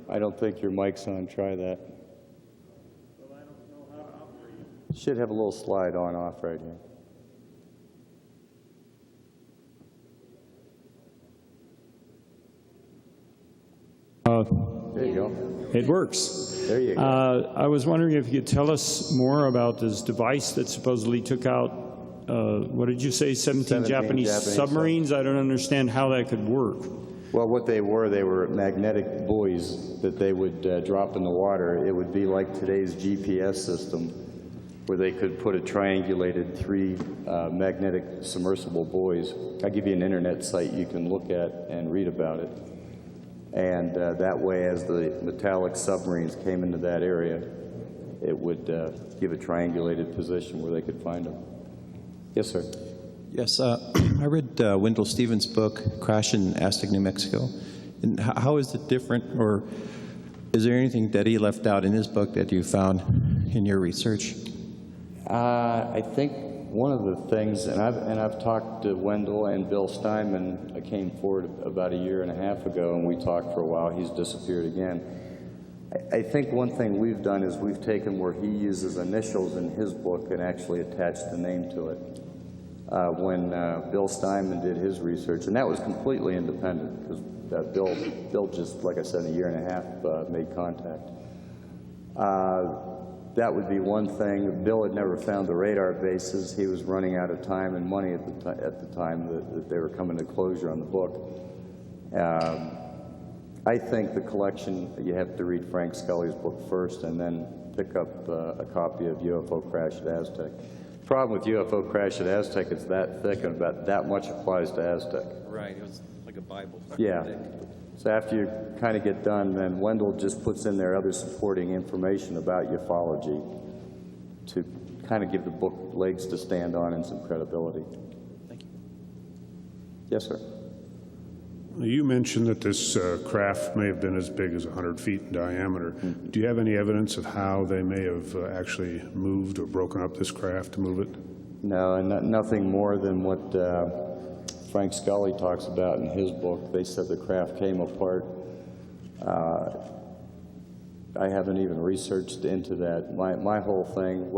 I don't think your mic's on. Try that. Well, I don't know how to operate it. Should have a little slide on off right here. There you go. It works. There you go. I was wondering if you could tell us more about this device that supposedly took out, what did you say, 17 Japanese submarines? I don't understand how that could work. Well, what they were magnetic buoys that they would drop in the water. It would be like today's GPS system, where they could put a triangulated 3 magnetic submersible buoys. I'll give you an internet site you can look at and read about it. And that way, as the metallic submarines came into that area, it would give a triangulated position where they could find them. Yes, sir. Yes, I read Wendell Stevens' book, Crash in Aztec, New Mexico. And how is it different, or is there anything that he left out in his book that you found in your research? I think one of the things, and I've talked to Wendell and Bill Steinman. I came forward about a year and a half ago, and we talked for a while. He's disappeared again. I think one thing we've done is we've taken where he uses initials in his book and actually attached the name to it. When Bill Steinman did his research, and that was completely independent because Bill just, like I said, in a year and a half made contact. That would be one thing. Bill had never found the radar bases. He was running out of time and money at the time that they were coming to closure on the book. I think the collection, you have to read Frank Scully's book first and then pick up a copy of UFO Crash at Aztec. The problem with UFO Crash at Aztec, it's that thick and about that much applies to Aztec. Right, it was like a Bible. Yeah. So after you kind of get done, then Wendell just puts in there other supporting information about ufology to kind of give the book legs to stand on and some credibility. Thank you. Yes, sir. You mentioned that this craft may have been as big as 100 feet in diameter. Do you have any evidence of how they may have actually moved or broken up this craft to move it? No, and nothing more than what Frank Scully talks about in his book. They said the craft came apart. I haven't even researched into that. My whole thing,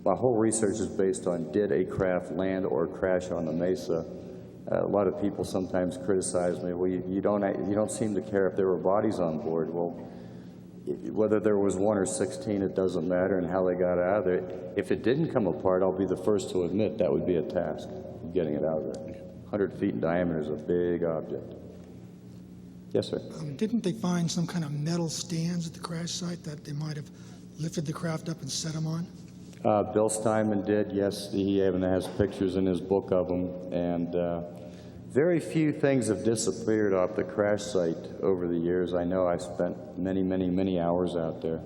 my whole research is based on did a craft land or crash on the mesa. A lot of people sometimes criticize me, well, you don't seem to care if there were bodies on board. Well, whether there was 1 or 16, it doesn't matter, and how they got out of there. If it didn't come apart, I'll be the first to admit that would be a task, getting it out of there. 100 feet in diameter is a big object. Yes, sir? Didn't they find some kind of metal stands at the crash site that they might have lifted the craft up and set them on? Bill Steinman did, yes. He even has pictures in his book of them. And very few things have disappeared off the crash site over the years. I know I spent many, many, many hours out there.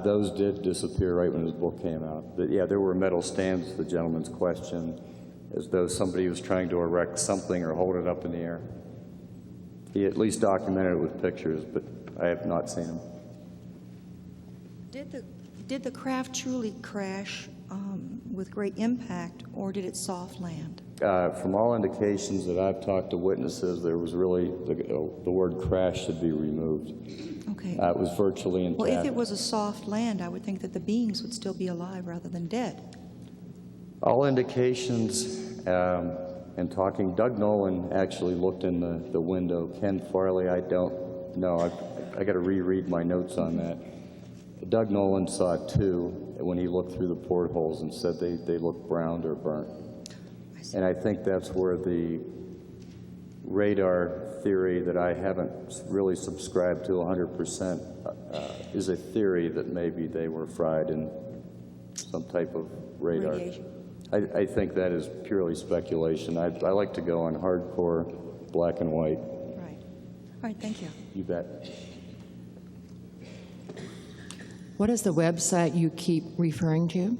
Those did disappear right when his book came out. But yeah, there were metal stands, the gentleman's question, as though somebody was trying to erect something or hold it up in the air. He at least documented it with pictures, but I have not seen them. Did the craft truly crash with great impact, or did it soft land? From all indications that I've talked to witnesses, there was really, the word crash should be removed. Okay. It was virtually intact. Well, if it was a soft land, I would think that the beings would still be alive rather than dead. All indications, and talking, Doug Nolan actually looked in the window. Ken Farley, I don't know. I got to reread my notes on that. Doug Nolan saw two when he looked through the portholes and said they looked browned or burnt. And I think that's where the radar theory that I haven't really subscribed to 100% is a theory that maybe they were fried in some type of radar. Radiation. I think that is purely speculation. I like to go on hardcore black and white. Right. All right, thank you. You bet. What is the website you keep referring to?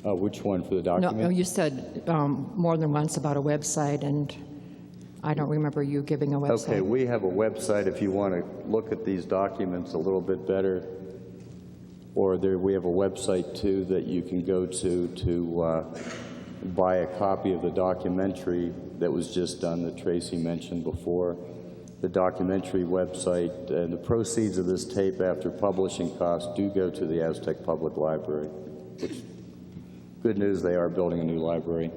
Which one for the document? No, you said more than once about a website, and I don't remember you giving a website. Okay, we have a website if you want to look at these documents a little bit better. Or we have a website, too, that you can go to buy a copy of the documentary that was just done that Tracy mentioned before. The documentary website, and the proceeds of this tape after publishing costs do go to the Aztec Public Library, which, good news, they are building a new library.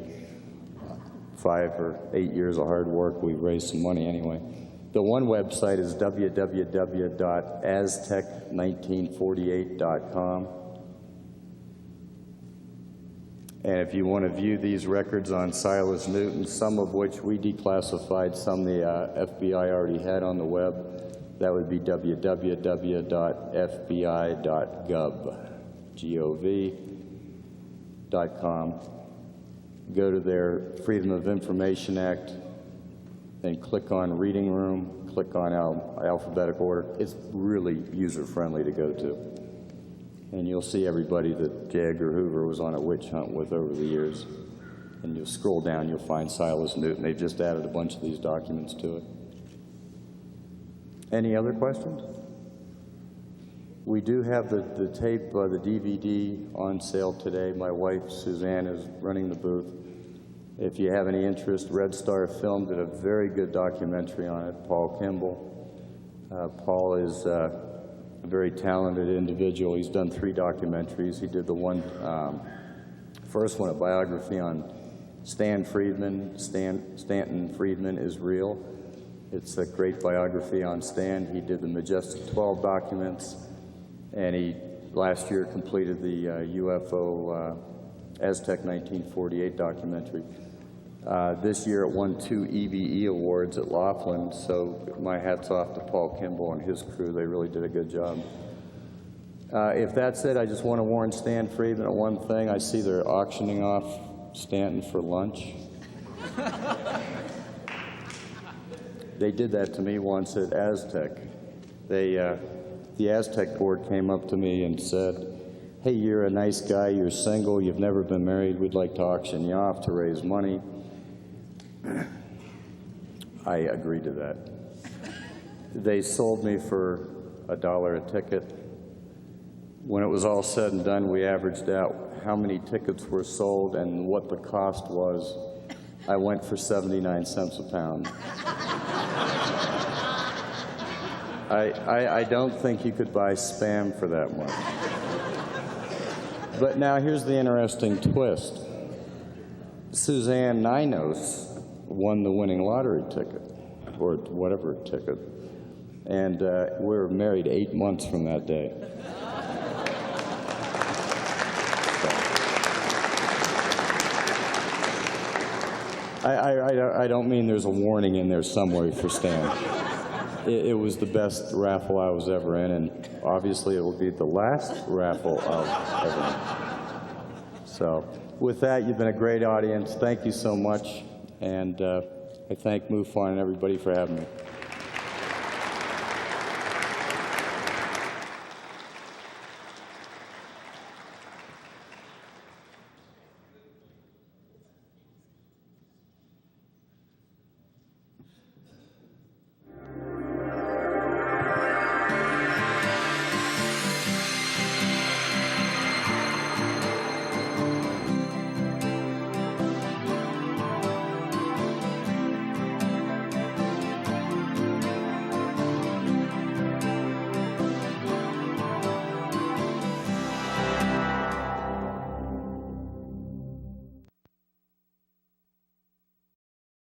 5 or 8 years of hard work, we've raised some money anyway. The one website is www.aztec1948.com. And if you want to view these records on Silas Newton, some of which we declassified, some the FBI already had on the web, that would be www.fbi.gov.com. Go to their Freedom of Information Act, then click on Reading Room, click on alphabetical order. It's really user-friendly to go to. And you'll see everybody that J. Edgar Hoover was on a witch hunt with over the years. And you'll scroll down, you'll find Silas Newton. They've just added a bunch of these documents to it. Any other questions? We do have the tape, the DVD on sale today. My wife, Suzanne, is running the booth. If you have any interest, Red Star Film did a very good documentary on it, Paul Kimball. Paul is a very talented individual. He's done 3 documentaries. He did the first one, a biography on Stan Friedman. Stanton Friedman is real. It's a great biography on Stan. He did the Majestic 12 documents, and he last year completed the UFO Aztec 1948 documentary. This year it won 2 EBE awards at Laughlin, so my hat's off to Paul Kimball and his crew. They really did a good job. If that's it, I just want to warn Stan Friedman of one thing. I see they're auctioning off Stanton for lunch. They did that to me once at Aztec. The Aztec board came up to me and said, "Hey, you're a nice guy, you're single, you've never been married, we'd like to auction you off to raise money." I agreed to that. They sold me for $1 a ticket. When it was all said and done, we averaged out how many tickets were sold and what the cost was. I went for 79 cents a pound. I don't think you could buy Spam for that much. But now here's the interesting twist. Suzanne Ninos won the winning lottery ticket, or whatever ticket, and we were married 8 months from that day. I don't mean there's a warning in there somewhere for Stan. It was the best raffle I was ever in, and obviously it will be the last raffle I'll ever in. So with that, you've been a great audience. Thank you so much, and I thank MUFON and everybody for having me.